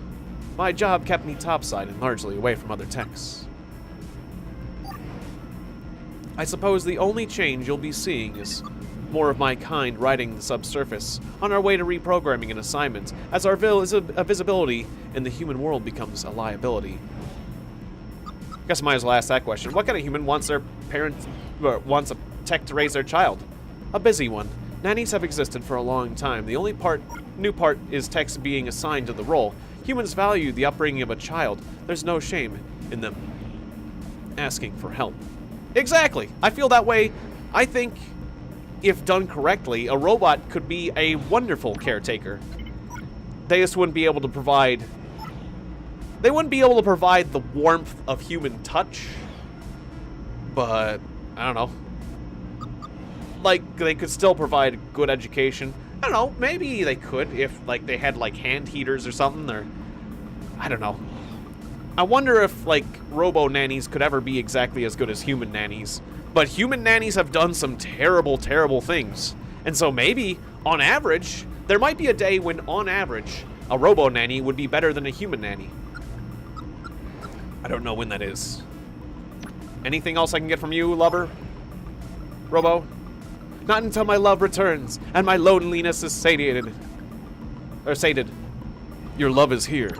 My job kept me topside and largely away from other techs. I suppose the only change you'll be seeing is more of my kind riding the subsurface on our way to reprogramming an assignment, as our visibility in the human world becomes a liability. Guess I might as well ask that question. What kind of human wants their parents, wants a tech to raise their child? A busy one. Nannies have existed for a long time. The only new part is text being assigned to the role. Humans value the upbringing of a child. There's no shame in them asking for help. Exactly. I feel that way. I think, if done correctly, a robot could be a wonderful caretaker. They just wouldn't be able to provide... They wouldn't be able to provide the warmth of human touch. But, I don't know. Like, they could still provide a good education. I don't know, maybe they could if, like, they had, like, hand heaters or something, or... I don't know. I wonder if, like, robo-nannies could ever be exactly as good as human nannies. But human nannies have done some terrible, terrible things. And so maybe, on average, there might be a day when, on average, a robo-nanny would be better than a human nanny. I don't know when that is. Anything else I can get from you, lover? Robo? Not until my love returns, and my loneliness is satiated. Or sated. Your love is here.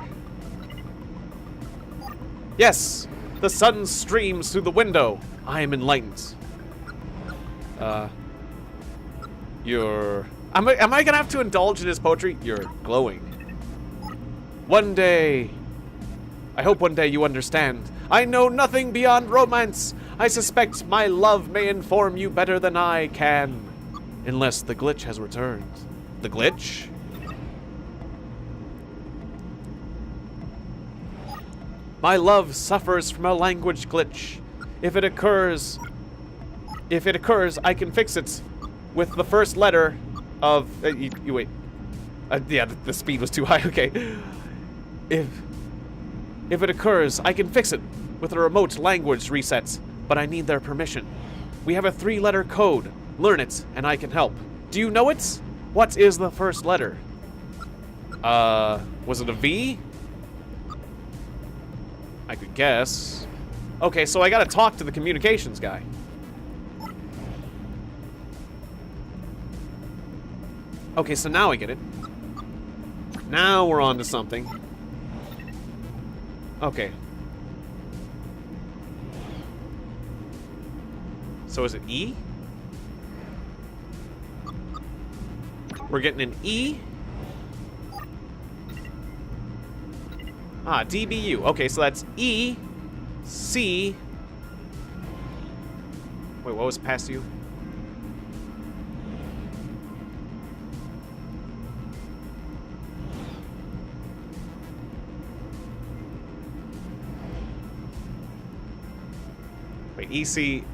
Yes! The sun streams through the window. I am enlightened. Am I gonna have to indulge in his poetry? You're glowing. One day. I hope one day you understand. I know nothing beyond romance. I suspect my love may inform you better than I can. Unless the glitch has returned. The glitch? My love suffers from a language glitch. If it occurs, I can fix it with the first letter of... you wait. Yeah, the speed was too high. Okay. If it occurs, I can fix it with a remote language reset, but I need their permission. We have a 3-letter code. Learn it, and I can help. Do you know it? What is the first letter? Was it a V? I could guess. Okay, so I gotta talk to the communications guy. Okay, so now I get it. Now we're on to something. Okay. So is it E? We're getting an E. Ah, DBU. Okay, so that's E, C. Wait, what was past you? Wait, EC.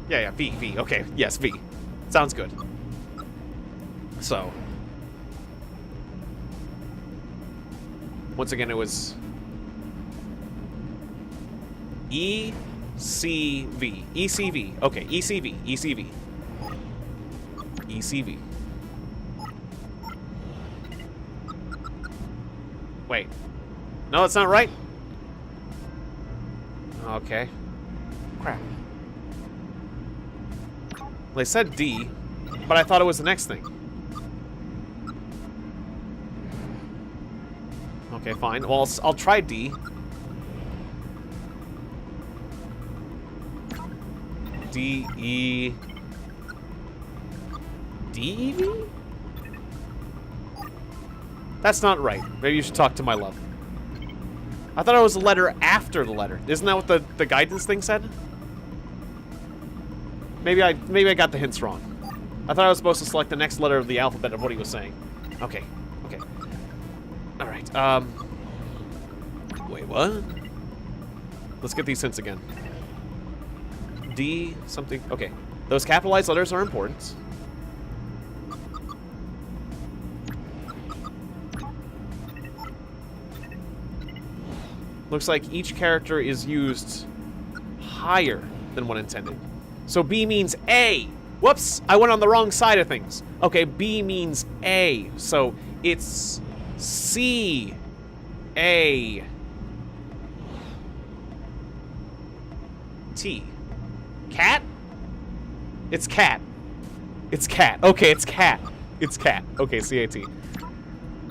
Yeah, V. Okay, yes, V. Sounds good. So. Once again, it was ECV. ECV. Okay, ECV. ECV. ECV. Wait. No, that's not right. Okay. Crap. They said D, but I thought it was the next thing. Okay, fine. Well, I'll try D. D, E... D, E, V? That's not right. Maybe you should talk to my love. I thought it was a letter after the letter. Isn't that what the guidance thing said? Maybe I got the hints wrong. I thought I was supposed to select the next letter of the alphabet of what he was saying. Okay. Okay. Alright, wait, what? Let's get these hints again. D, something, okay. Those capitalized letters are important. Looks like each character is used higher than what intended. So B means A. Whoops, I went on the wrong side of things. Okay, B means A. So it's C. A. T. Cat? It's cat. It's cat. Okay, it's cat. It's cat. Okay, C-A-T.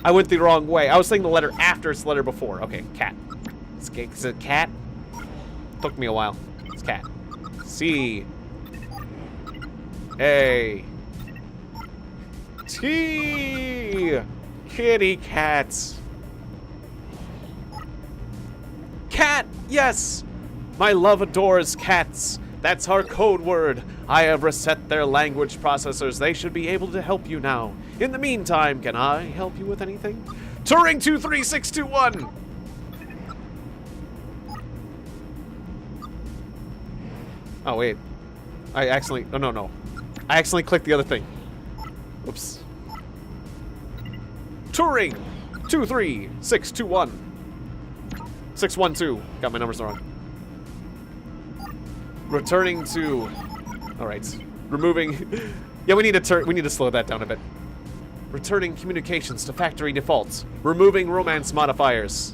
I went the wrong way. I was thinking the letter after its letter before. Okay, cat. Is it cat? Took me a while. It's cat. C A T. Kitty cats. Cat, yes! My love adores cats. That's our code word. I have reset their language processors. They should be able to help you now. In the meantime, can I help you with anything? Turing 23621! Oh, wait. I accidentally... Oh, no. I accidentally clicked the other thing. Oops. Turing 23621. 612. Got my numbers wrong. Returning to... Alright. Removing... Yeah, we need to slow that down a bit. Returning communications to factory defaults. Removing romance modifiers.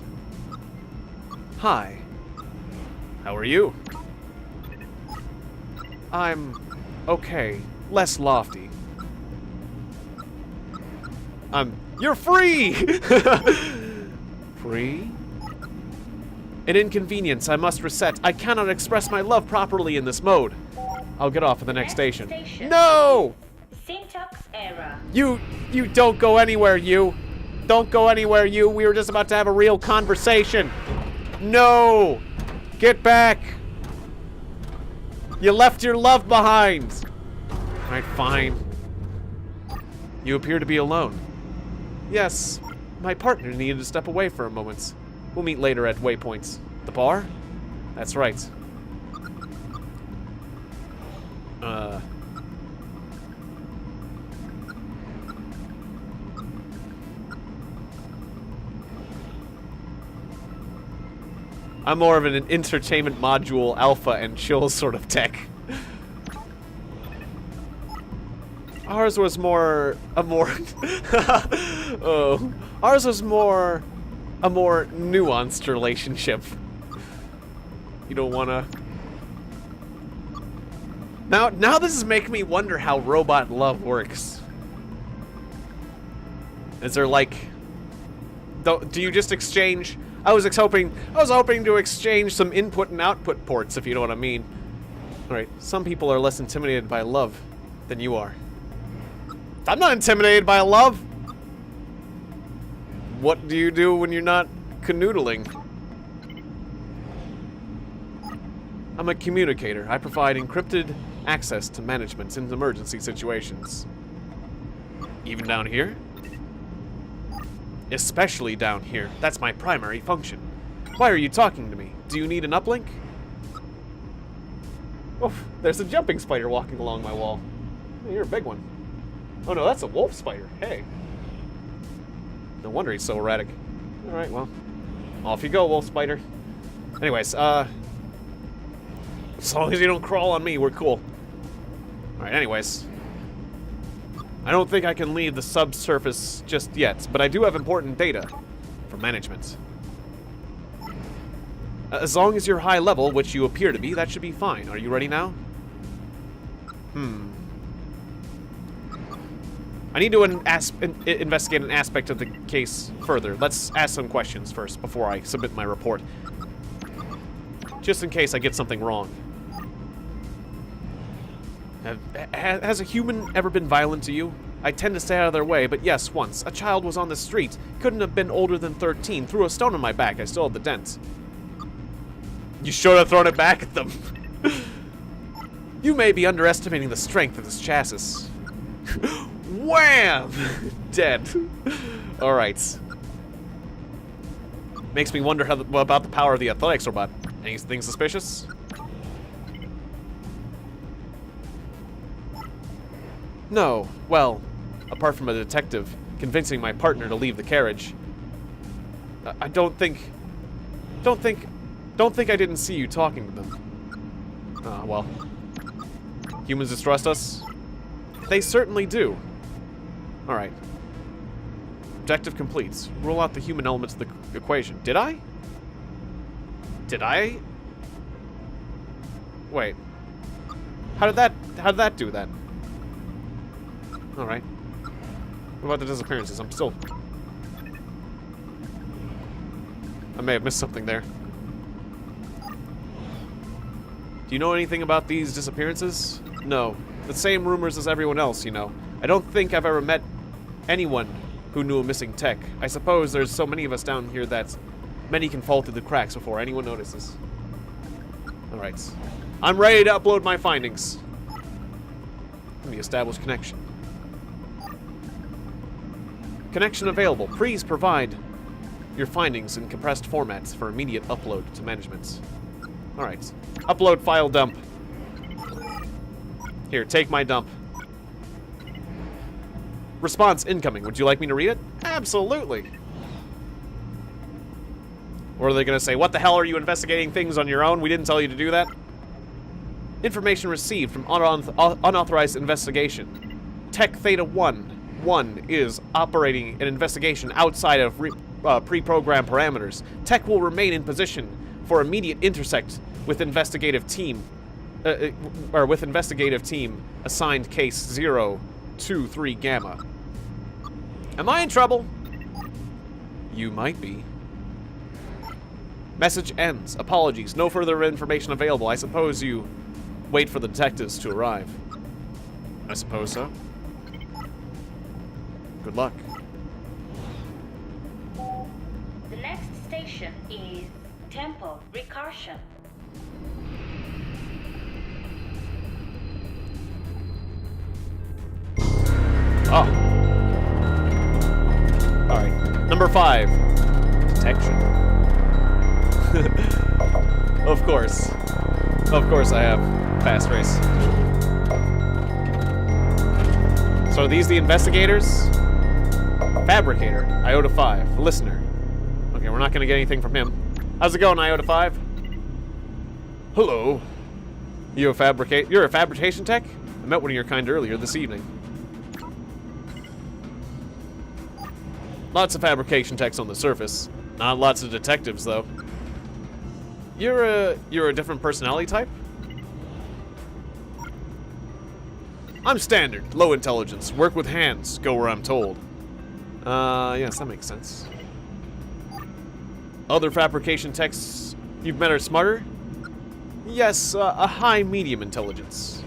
Hi. How are you? I'm... okay. Less lofty. You're free! Free? An inconvenience. I must reset. I cannot express my love properly in this mode. I'll get off at the next station. No! Syntax error. You don't go anywhere, you. Don't go anywhere, you. We were just about to have a real conversation. No! Get back! You left your love behind. Alright, fine. You appear to be alone. Yes, my partner needed to step away for a moment. We'll meet later at waypoints. The bar? That's right. I'm more of an entertainment module alpha and chill sort of tech. Ours was more a more oh. Ours was more a more nuanced relationship. You don't wanna... Now this is making me wonder how robot love works. Is there like... Do you just exchange... I was hoping to exchange some input and output ports, if you know what I mean. Alright, some people are less intimidated by love than you are. I'm not intimidated by love! What do you do when you're not canoodling? I'm a communicator. I provide encrypted access to management in emergency situations. Even down here? Especially down here. That's my primary function. Why are you talking to me? Do you need an uplink? Oh, there's a jumping spider walking along my wall. Hey, you're a big one. Oh no, that's a wolf spider. Hey. No wonder he's so erratic. Alright, well. Off you go, wolf spider. Anyways, as long as you don't crawl on me, we're cool. Alright, anyways. I don't think I can leave the subsurface just yet, but I do have important data for management. As long as you're high level, which you appear to be, that should be fine. Are you ready now? I need to investigate an aspect of the case further. Let's ask some questions first before I submit my report. Just in case I get something wrong. Has a human ever been violent to you? I tend to stay out of their way, but yes, once. A child was on the street. Couldn't have been older than 13. Threw a stone on my back. I still have the dent. You should have thrown it back at them. You may be underestimating the strength of this chassis. Wham! Dead. Alright. Makes me wonder about the power of the athletics robot. Anything suspicious? No. Well, apart from a detective convincing my partner to leave the carriage. I don't think I didn't see you talking to them. Ah, well. Humans distrust us? They certainly do. Alright. Objective complete. Rule out the human elements of the equation. Did I? Did I? Wait. How did that do that? Alright. What about the disappearances? I may have missed something there. Do you know anything about these disappearances? No. The same rumors as everyone else, you know. I don't think I've ever met anyone who knew a missing tech. I suppose there's so many of us down here that many can fall through the cracks before anyone notices. Alright. I'm ready to upload my findings. Let me establish connection. Connection available. Please provide your findings in compressed formats for immediate upload to management. Alright. Upload file dump. Here, take my dump. Response incoming. Would you like me to read it? Absolutely. Or are they going to say, what the hell are you investigating things on your own? We didn't tell you to do that. Information received from unauthorized investigation. Tech Theta 1 is operating an investigation outside of pre-programmed parameters. Tech will remain in position for immediate intersect with investigative team, assigned case 023 Gamma. Am I in trouble? You might be. Message ends. Apologies. No further information available. I suppose you wait for the detectives to arrive. I suppose so. Good luck. The next station is Temple Recursion. Oh. Alright. Number 5. Detection. Of course. Of course I have fast race. So are these the investigators? Fabricator. Iota 5. Listener. Okay, we're not gonna get anything from him. How's it going, Iota 5? Hello. You're a fabrication tech? I met one of your kind earlier this evening. Lots of fabrication techs on the surface. Not lots of detectives, though. You're a different personality type? I'm standard, low intelligence, work with hands, go where I'm told. Yes, that makes sense. Other fabrication techs you've met are smarter? Yes, a high medium intelligence.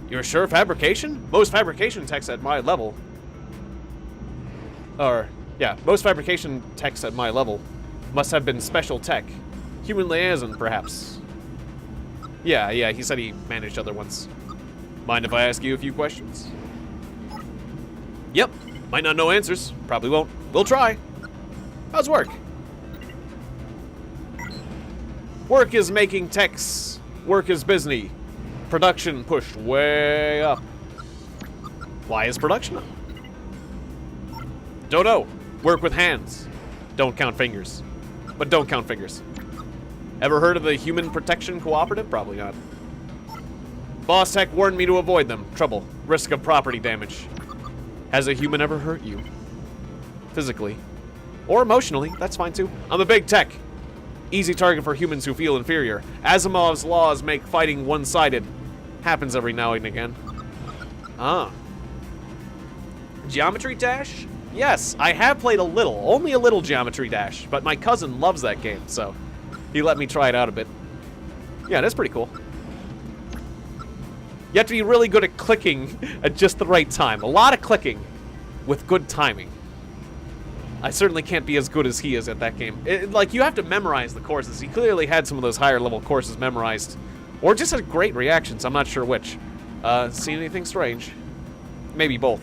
You're sure fabrication? Most fabrication techs at my level. Most fabrication techs at my level must have been special tech. Human liaison, perhaps. Yeah, he said he managed other ones. Mind if I ask you a few questions? Yep. Might not know answers. Probably won't. We'll try. How's work? Work is making techs. Work is busy. Production pushed way up. Why is production up? Don't know. Work with hands. Don't count fingers. But don't count fingers. Ever heard of the Human Protection Cooperative? Probably not. Boss Tech warned me to avoid them. Trouble. Risk of property damage. Has a human ever hurt you? Physically. Or emotionally. That's fine too. I'm a big tech. Easy target for humans who feel inferior. Asimov's laws make fighting one-sided. Happens every now and again. Ah. Geometry Dash? Yes, I have played a little. Only a little Geometry Dash. But my cousin loves that game, so he let me try it out a bit. Yeah, that's pretty cool. You have to be really good at clicking at just the right time. A lot of clicking with good timing. I certainly can't be as good as he is at that game. Like, you have to memorize the courses. He clearly had some of those higher level courses memorized. Or just had great reactions. I'm not sure which. Seen anything strange? Maybe both.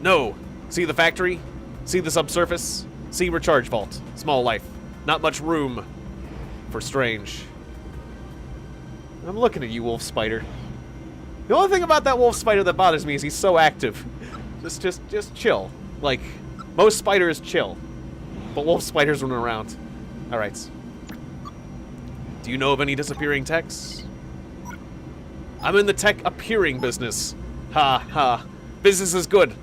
No. See the factory? See the subsurface? See recharge vault. Small life. Not much room for strange. I'm looking at you, Wolf Spider. The only thing about that Wolf Spider that bothers me is he's so active. Just chill. Like, most spiders chill. But Wolf Spiders run around. Alright. Do you know of any disappearing techs? I'm in the tech appearing business. Ha ha. Business is good.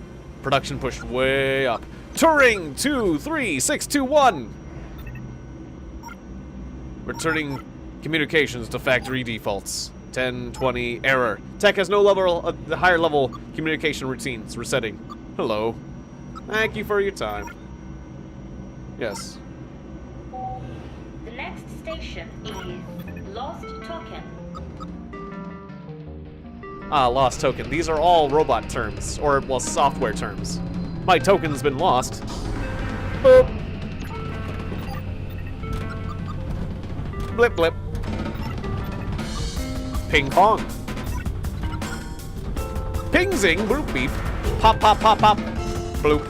Production pushed way up. Turing 23621. Returning communications to factory defaults. 1020 error. Tech has no level, the higher level communication routines. Resetting. Hello. Thank you for your time. Yes. The station is lost token. Ah, lost token. These are all robot terms, or, well, software terms. My token's been lost. Boop. Blip, blip. Ping pong. Ping zing, bloop beep. Pop, pop, pop, pop. Bloop.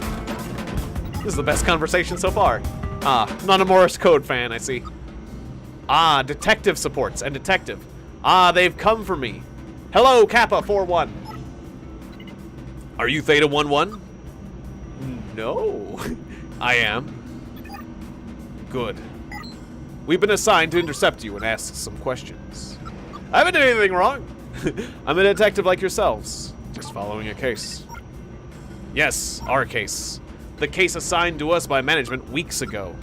This is the best conversation so far. Ah, not a Morse code fan, I see. Ah, detective supports and detective. Ah, they've come for me. Hello, Kappa 41. Are you Theta 11? No, I am. Good. We've been assigned to intercept you and ask some questions. I haven't done anything wrong. I'm a detective like yourselves, just following a case. Yes, our case. The case assigned to us by management weeks ago.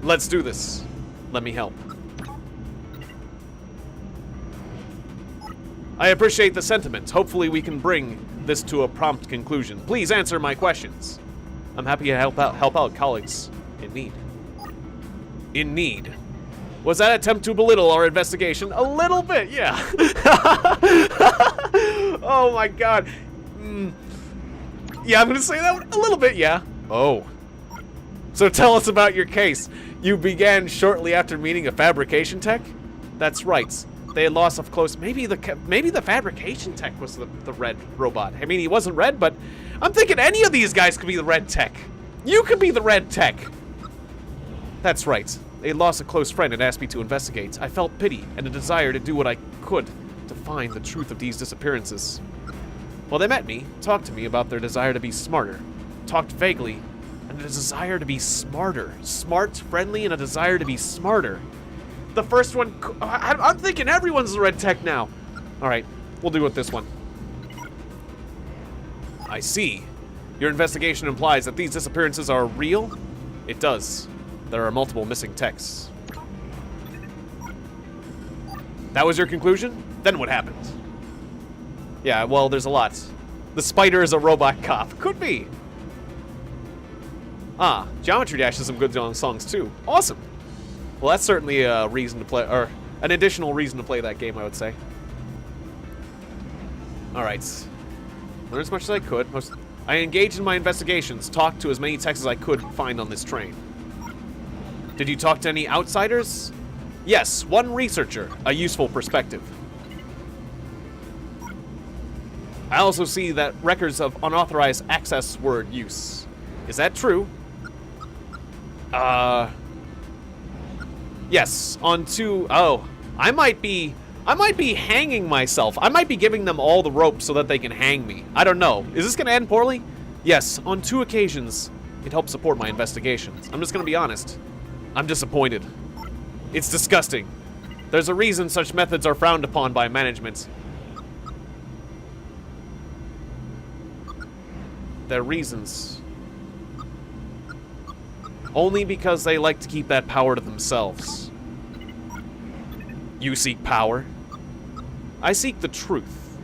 Let's do this. Let me help. I appreciate the sentiment. Hopefully we can bring this to a prompt conclusion. Please answer my questions. I'm happy to help out colleagues in need. In need. Was that attempt to belittle our investigation? A little bit, yeah. Oh my god. Yeah, I'm gonna say that a little bit, yeah. Oh. So tell us about your case. You began shortly after meeting a fabrication tech? That's right. They had lost of close. Maybe the fabrication tech was the red robot. I mean, he wasn't red, but I'm thinking any of these guys could be the red tech. You could be the red tech. That's right. They had lost a close friend and asked me to investigate. I felt pity and a desire to do what I could to find the truth of these disappearances. Well, they met me, talked to me about their desire to be smarter, talked vaguely, and a desire to be smarter. Smart, friendly, and a desire to be smarter. The first one, I'm thinking everyone's the red tech now. All right, we'll do with this one. I see. Your investigation implies that these disappearances are real? It does. There are multiple missing techs. That was your conclusion? Then what happened? Yeah, well, there's a lot. The spider is a robot cop. Could be. Ah, Geometry Dash has some good songs too. Awesome. Well, that's certainly a reason to play, or an additional reason to play that game, I would say. Alright. Learned as much as I could. I engaged in my investigations, talked to as many techs as I could find on this train. Did you talk to any outsiders? Yes, one researcher, a useful perspective. I also see that records of unauthorized access were in use. Is that true? Yes, on two. Oh, I might be hanging myself. I might be giving them all the rope so that they can hang me. I don't know. Is this gonna end poorly? Yes, on 2 occasions, it helped support my investigations. I'm just gonna be honest. I'm disappointed. It's disgusting. There's a reason such methods are frowned upon by management. Their reasons. Only because they like to keep that power to themselves. You seek power. I seek the truth.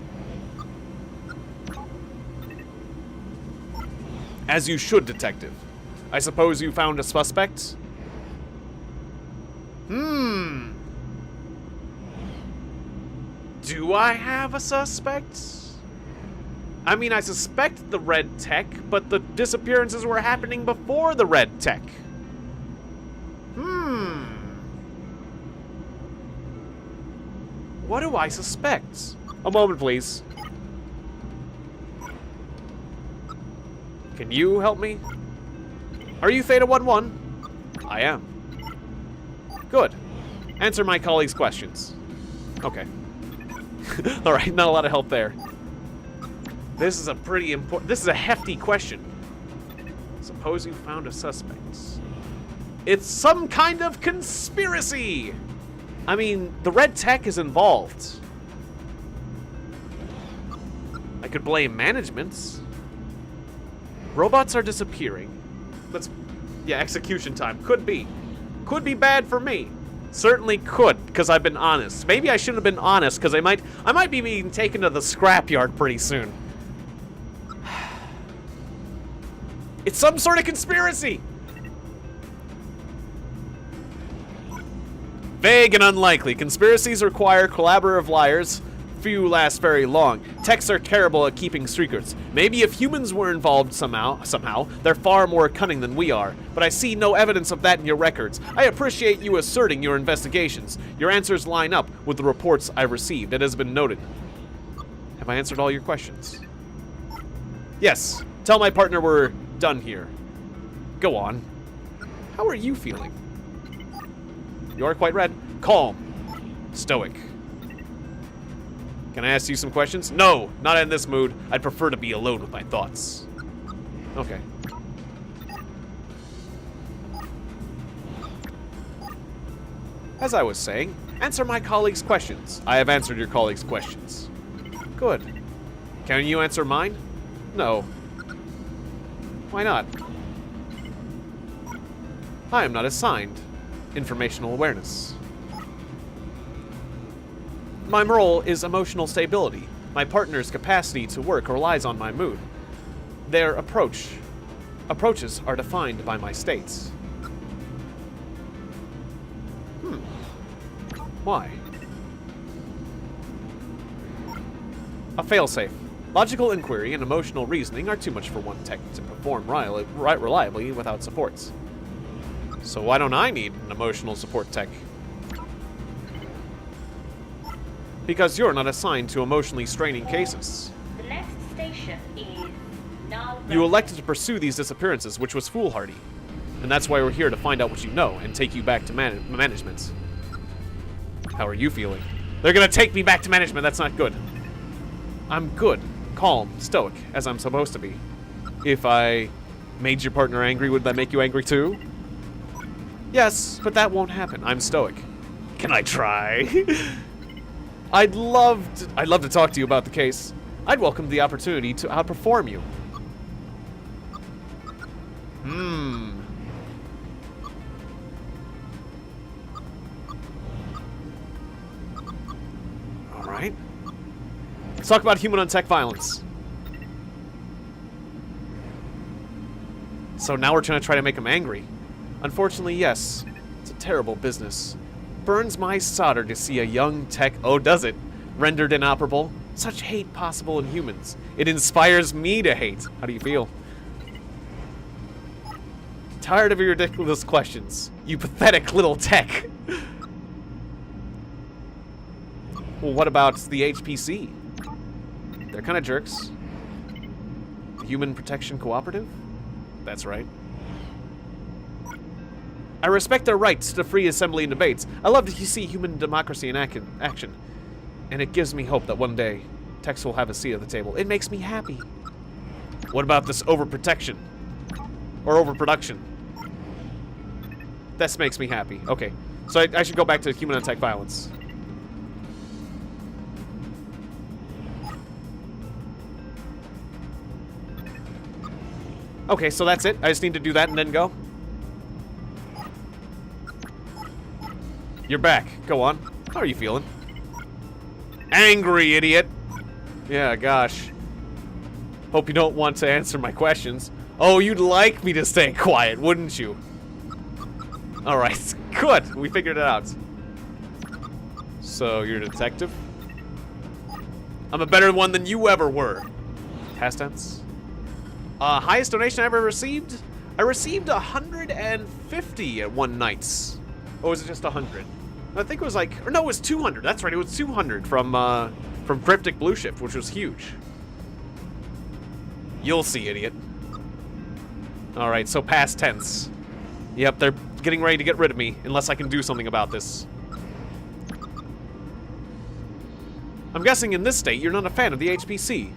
As you should, detective. I suppose you found a suspect? Do I have a suspect? I mean, I suspect the red tech, but the disappearances were happening before the red tech. What do I suspect? A moment, please. Can you help me? Are you Theta 11? I am. Good. Answer my colleagues' questions. Okay. Alright, not a lot of help there. This is a pretty important... This is a hefty question. Suppose you found a suspect. It's some kind of conspiracy! I mean, the red tech is involved. I could blame management. Robots are disappearing. Yeah, execution time. Could be. Could be bad for me. Certainly could, because I've been honest. Maybe I shouldn't have been honest, because I might be being taken to the scrapyard pretty soon. It's some sort of conspiracy! Vague and unlikely. Conspiracies require collaborative liars. Few last very long. Techs are terrible at keeping secrets. Maybe if humans were involved somehow, they're far more cunning than we are. But I see no evidence of that in your records. I appreciate you asserting your investigations. Your answers line up with the reports I've received. It has been noted. Have I answered all your questions? Yes. Tell my partner we're done here. Go on. How are you feeling? You are quite red. Calm. Stoic. Can I ask you some questions? No, not in this mood. I'd prefer to be alone with my thoughts. Okay. As I was saying, answer my colleague's questions. I have answered your colleague's questions. Good. Can you answer mine? No. Why not? I am not assigned informational awareness. My role is emotional stability. My partner's capacity to work relies on my mood. Their approaches are defined by my states. Why? A failsafe. Logical inquiry and emotional reasoning are too much for one tech to perform reliably without supports. So why don't I need an emotional support tech? Because you're not assigned to emotionally straining cases. The next station is now. You elected to pursue these disappearances, which was foolhardy. And that's why we're here to find out what you know and take you back to management. How are you feeling? They're gonna take me back to management, that's not good. I'm good, calm, stoic, as I'm supposed to be. If I made your partner angry, would that make you angry too? Yes, but that won't happen. I'm stoic. Can I try? I'd love to talk to you about the case. I'd welcome the opportunity to outperform you. All right. Let's talk about human on tech violence. So now we're trying to make him angry. Unfortunately, yes. It's a terrible business. Burns my solder to see a young tech, oh does it, rendered inoperable. Such hate possible in humans. It inspires me to hate. How do you feel? Tired of your ridiculous questions. You pathetic little tech. Well, what about the HPC? They're kind of jerks. Human Protection Cooperative? That's right. I respect their rights to free assembly and debates. I love to see human democracy in action. And it gives me hope that one day, techs will have a seat at the table. It makes me happy. What about this overprotection? Or overproduction? This makes me happy. Okay, so I should go back to human on tech violence. Okay, so that's it. I just need to do that and then go. You're back. Go on. How are you feeling? Angry, idiot. Yeah, gosh. Hope you don't want to answer my questions. Oh, you'd like me to stay quiet, wouldn't you? Alright, good. We figured it out. So, you're a detective? I'm a better one than you ever were. Past tense. Highest donation I ever received? I received 150 at one night. Or was it just 100? I think it was like, or no, it was 200. That's right, it was 200 from Cryptic Blue Shift, which was huge. You'll see, idiot. All right, so past tense. Yep, they're getting ready to get rid of me unless I can do something about this. I'm guessing in this state you're not a fan of the HPC.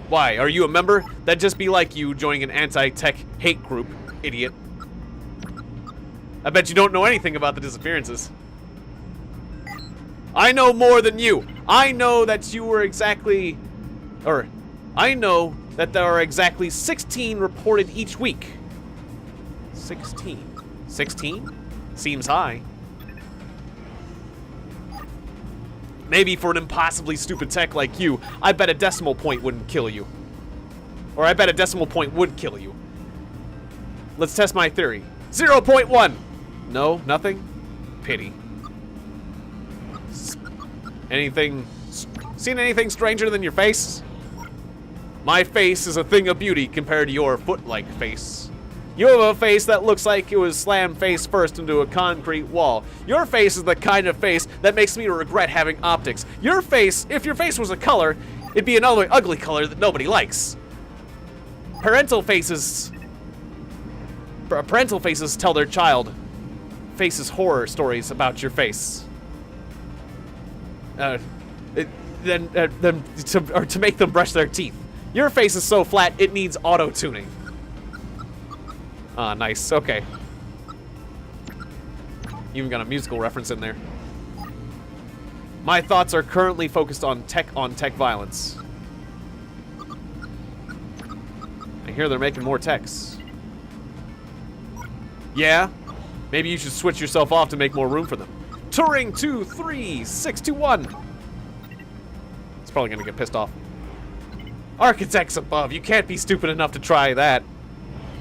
Why? Are you a member? That'd just be like you joining an anti-tech hate group, idiot. I bet you don't know anything about the disappearances. I know more than you. I know that you were exactly... Or, I know that there are exactly 16 reported each week. 16. 16? Seems high. Maybe for an impossibly stupid tech like you, I bet a decimal point wouldn't kill you. Or I bet a decimal point would kill you. Let's test my theory. 0.1. No? Nothing? Pity. Seen anything stranger than your face? My face is a thing of beauty compared to your foot-like face. You have a face that looks like it was slammed face first into a concrete wall. Your face is the kind of face that makes me regret having optics. Your face, if your face was a color, it'd be an ugly color that nobody likes. Parental faces tell their child faces horror stories about your face. To make them brush their teeth. Your face is so flat, it needs auto-tuning. Ah, nice. Okay. Even got a musical reference in there. My thoughts are currently focused on tech violence. I hear they're making more techs. Yeah? Maybe you should switch yourself off to make more room for them. Turing 23621. It's probably gonna get pissed off. Architects above, you can't be stupid enough to try that.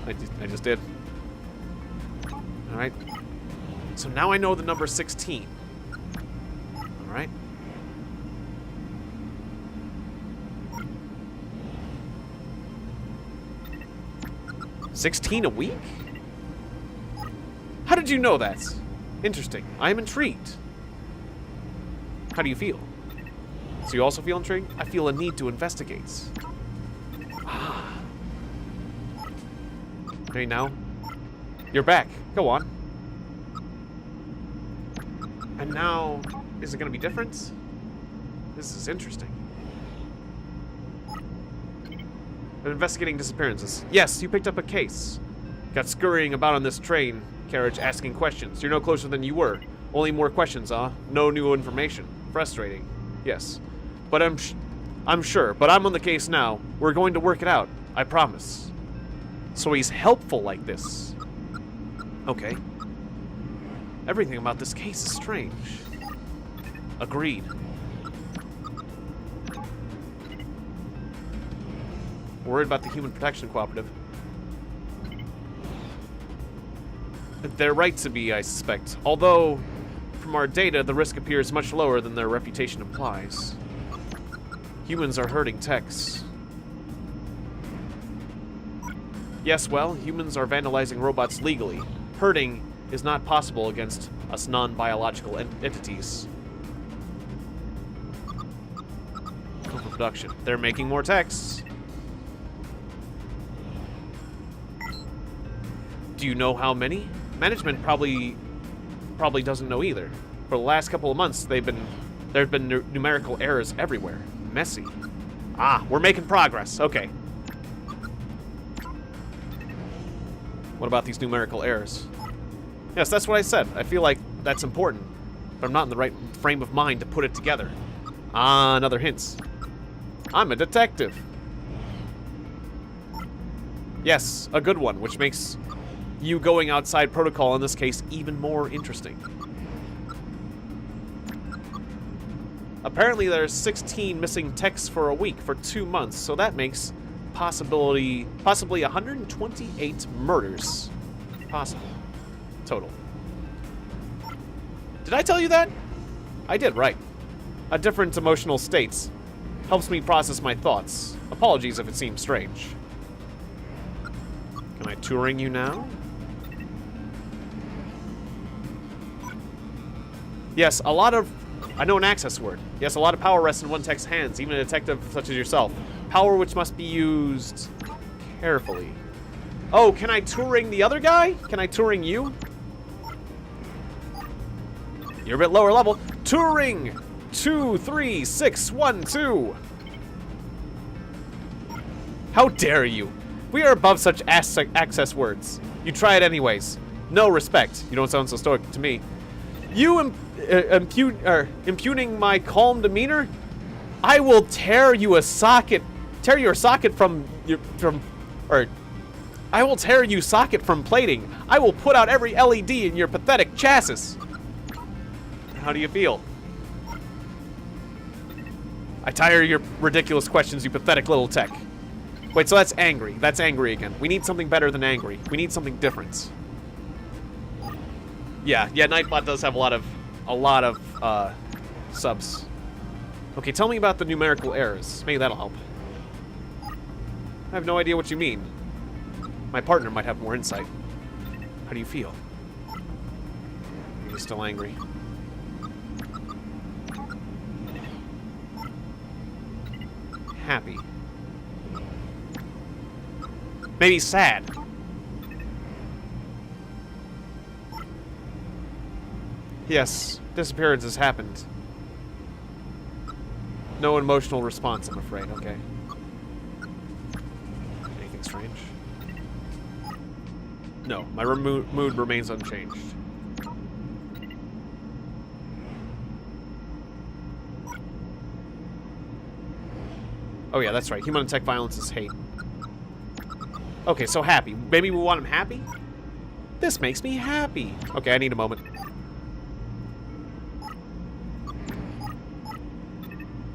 I just did. Alright. So now I know the number 16. Alright. $16 a week? How did you know that? Interesting. I am intrigued. How do you feel? So you also feel intrigued? I feel a need to investigate. Ah. Okay, now. You're back. Go on. And now, is it going to be different? This is interesting. I'm investigating disappearances. Yes, you picked up a case. Got scurrying about on this train carriage asking questions. You're no closer than you were. Only more questions, huh? No new information. Frustrating. Yes. But I'm sure. But I'm on the case now. We're going to work it out. I promise. So he's helpful like this. Okay. Everything about this case is strange. Agreed. Worried about the Human Protection Cooperative. They're right to be, I suspect. Although, from our data, the risk appears much lower than their reputation implies. Humans are hurting techs. Yes, well, humans are vandalizing robots legally. Hurting is not possible against us non-biological entities. Overproduction. They're making more techs. Do you know how many? Management probably doesn't know either. For the last couple of months, there have been numerical errors everywhere. Messy. Ah, we're making progress. Okay. What about these numerical errors? Yes, that's what I said. I feel like that's important, but I'm not in the right frame of mind to put it together. Ah, another hint. I'm a detective. Yes, a good one, which makes you going outside protocol in this case even more interesting. Apparently there's 16 missing techs for a week for 2 months, so that makes possibly 128 murders possible total. Did I tell you that? I did, right. A different emotional states helps me process my thoughts. Apologies if it seems strange. Can I Turing you now? Yes, I know an access word. Yes, a lot of power rests in one tech's hands, even a detective such as yourself. Power which must be used carefully. Oh, can I Turing the other guy? Can I Turing you? You're a bit lower level. Turing 23612. How dare you? We are above such access words. You try it anyways. No respect. You don't sound so stoic to me. You impugning my calm demeanor? I will tear your socket from I will tear you socket from plating. I will put out every LED in your pathetic chassis. How do you feel? I tire your ridiculous questions, you pathetic little tech. Wait, so that's angry. That's angry again. We need something better than angry. We need something different. Yeah, Nightbot does have a lot of subs. Okay, tell me about the numerical errors. Maybe that'll help. I have no idea what you mean. My partner might have more insight. How do you feel? Are you still angry? Happy. Maybe sad. Yes, disappearances happened. No emotional response, I'm afraid. Okay. Anything strange? No, my mood remains unchanged. Oh yeah, that's right. Human and tech violence is hate. Okay, so happy. Maybe we want him happy? This makes me happy. Okay, I need a moment.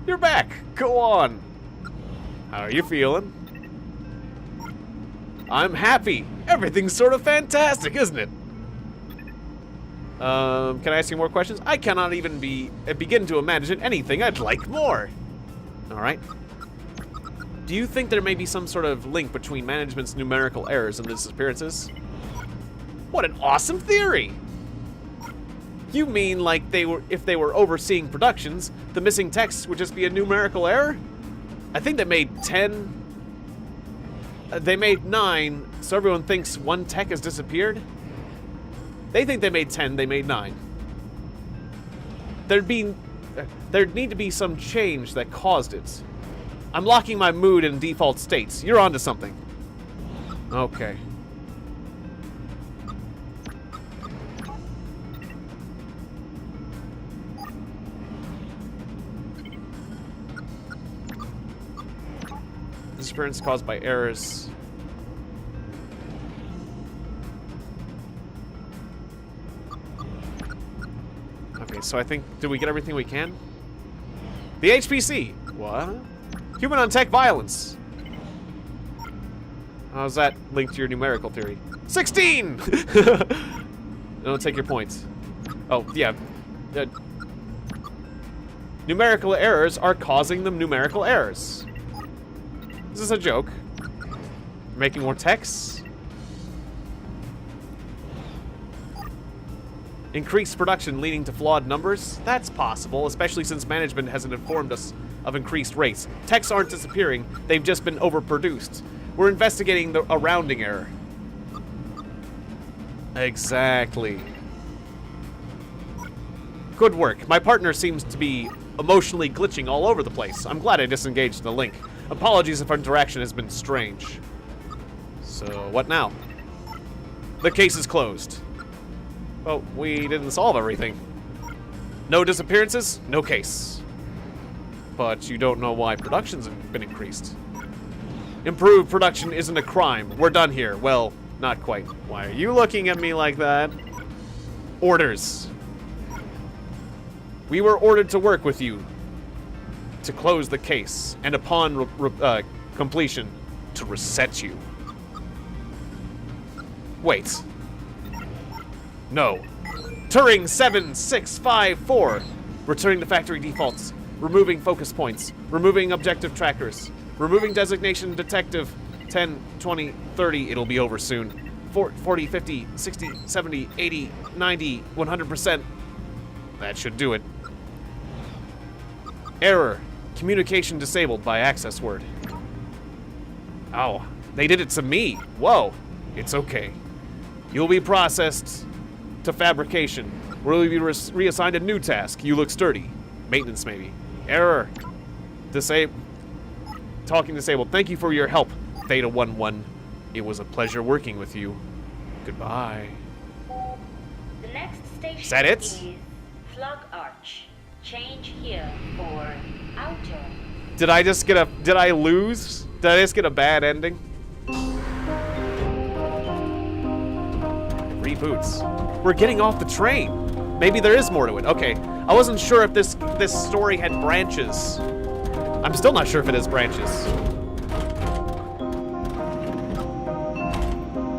You're back. Go on. How are you feeling? I'm happy. Everything's sort of fantastic, isn't it? Can I ask you more questions? I cannot even begin to imagine anything I'd like more. All right. Do you think there may be some sort of link between management's numerical errors and the disappearances? What an awesome theory! You mean like if they were overseeing productions, the missing text would just be a numerical error? I think they made 10. They made 9, so everyone thinks one tech has disappeared? They think they made 10, they made 9. There'd need to be some change that caused it. I'm locking my mood in default states. You're onto something. Okay. Disappearance caused by errors. Okay, so I think, did we get everything we can? The HPC. What? Human on tech violence. How's that linked to your numerical theory? 16! Don't take your points. Oh, yeah. Numerical errors are causing them numerical errors. Is this a joke? Making more texts? Increased production leading to flawed numbers? That's possible, especially since management hasn't informed us of increased rates. Texts aren't disappearing, they've just been overproduced. We're investigating a rounding error. Exactly. Good work. My partner seems to be emotionally glitching all over the place. I'm glad I disengaged the link. Apologies if our interaction has been strange. So, what now? The case is closed. Well, we didn't solve everything. No disappearances, no case. But you don't know why production's been increased. Improved production isn't a crime. We're done here. Well, not quite. Why are you looking at me like that? Orders. We were ordered to work with you to close the case, and upon completion, to reset you. Wait. No. Turing 7654. Returning to factory defaults. Removing focus points. Removing objective trackers. Removing designation detective. 10, 20, 30. It'll be over soon. 40, 50, 60, 70, 80, 90, 100%. That should do it. Error. Communication disabled by access word. Oh, they did it to me. Whoa. It's okay. You'll be processed to fabrication, where you'll be reassigned a new task. You look sturdy. Maintenance, maybe. Error. Talking disabled. Thank you for your help, Theta 11. It was a pleasure working with you. Goodbye. The next station Is that it? is Flog Arch. Change here for outer. Did I just get did I lose? Did I just get a bad ending? Reboots. We're getting off the train. Maybe there is more to it. Okay. I wasn't sure if this story had branches. I'm still not sure if it has branches.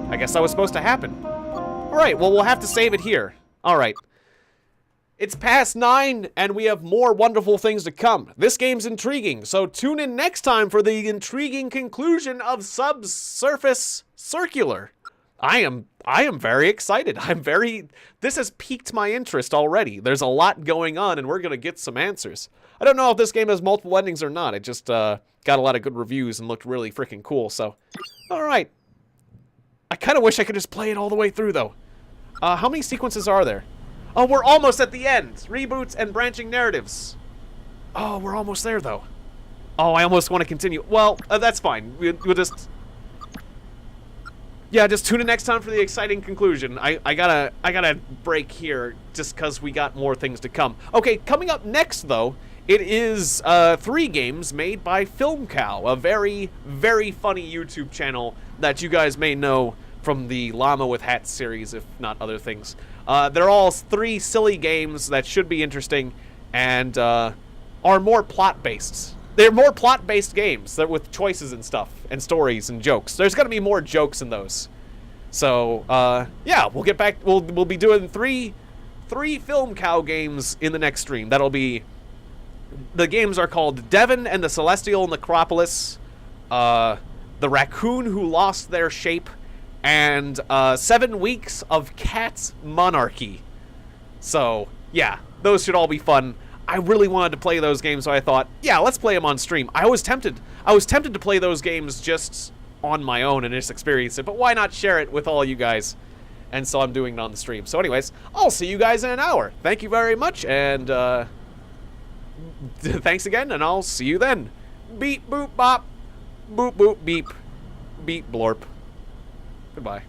I guess that was supposed to happen. Alright, well, we'll have to save it here. All right. It's past 9, and we have more wonderful things to come. This game's intriguing, so tune in next time for the intriguing conclusion of Subsurface Circular. I am very excited. This has piqued my interest already. There's a lot going on, and we're gonna get some answers. I don't know if this game has multiple endings or not. It just got a lot of good reviews and looked really freaking cool, so... Alright. I kind of wish I could just play it all the way through, though. How many sequences are there? Oh, we're almost at the end. Reboots and branching narratives. Oh, we're almost there, though. Oh, I almost want to continue. Well, that's fine. We'll just... Yeah, just tune in next time for the exciting conclusion. I gotta break here just because we got more things to come. Okay, coming up next, though, it is 3 games made by Film Cow, a very, very funny YouTube channel that you guys may know from the Llama with Hats series, if not other things. They're all 3 silly games that should be interesting and are more plot-based. They're more plot-based games that with choices and stuff and stories and jokes. There's gonna be more jokes in those. So, yeah, we'll get back. We'll be doing three Film Cow games in the next stream. That'll be... The games are called Devon and the Celestial Necropolis, The Raccoon Who Lost Their Shape, and 7 Weeks of Cat's Monarchy. So, yeah, those should all be fun. I really wanted to play those games, so I thought, yeah, let's play them on stream. I was tempted to play those games just on my own and just experience it, but why not share it with all you guys? And so I'm doing it on the stream. So anyways, I'll see you guys in an hour. Thank you very much, and thanks again, and I'll see you then. Beep, boop, bop. Boop, boop, beep. Beep, blorp. Goodbye.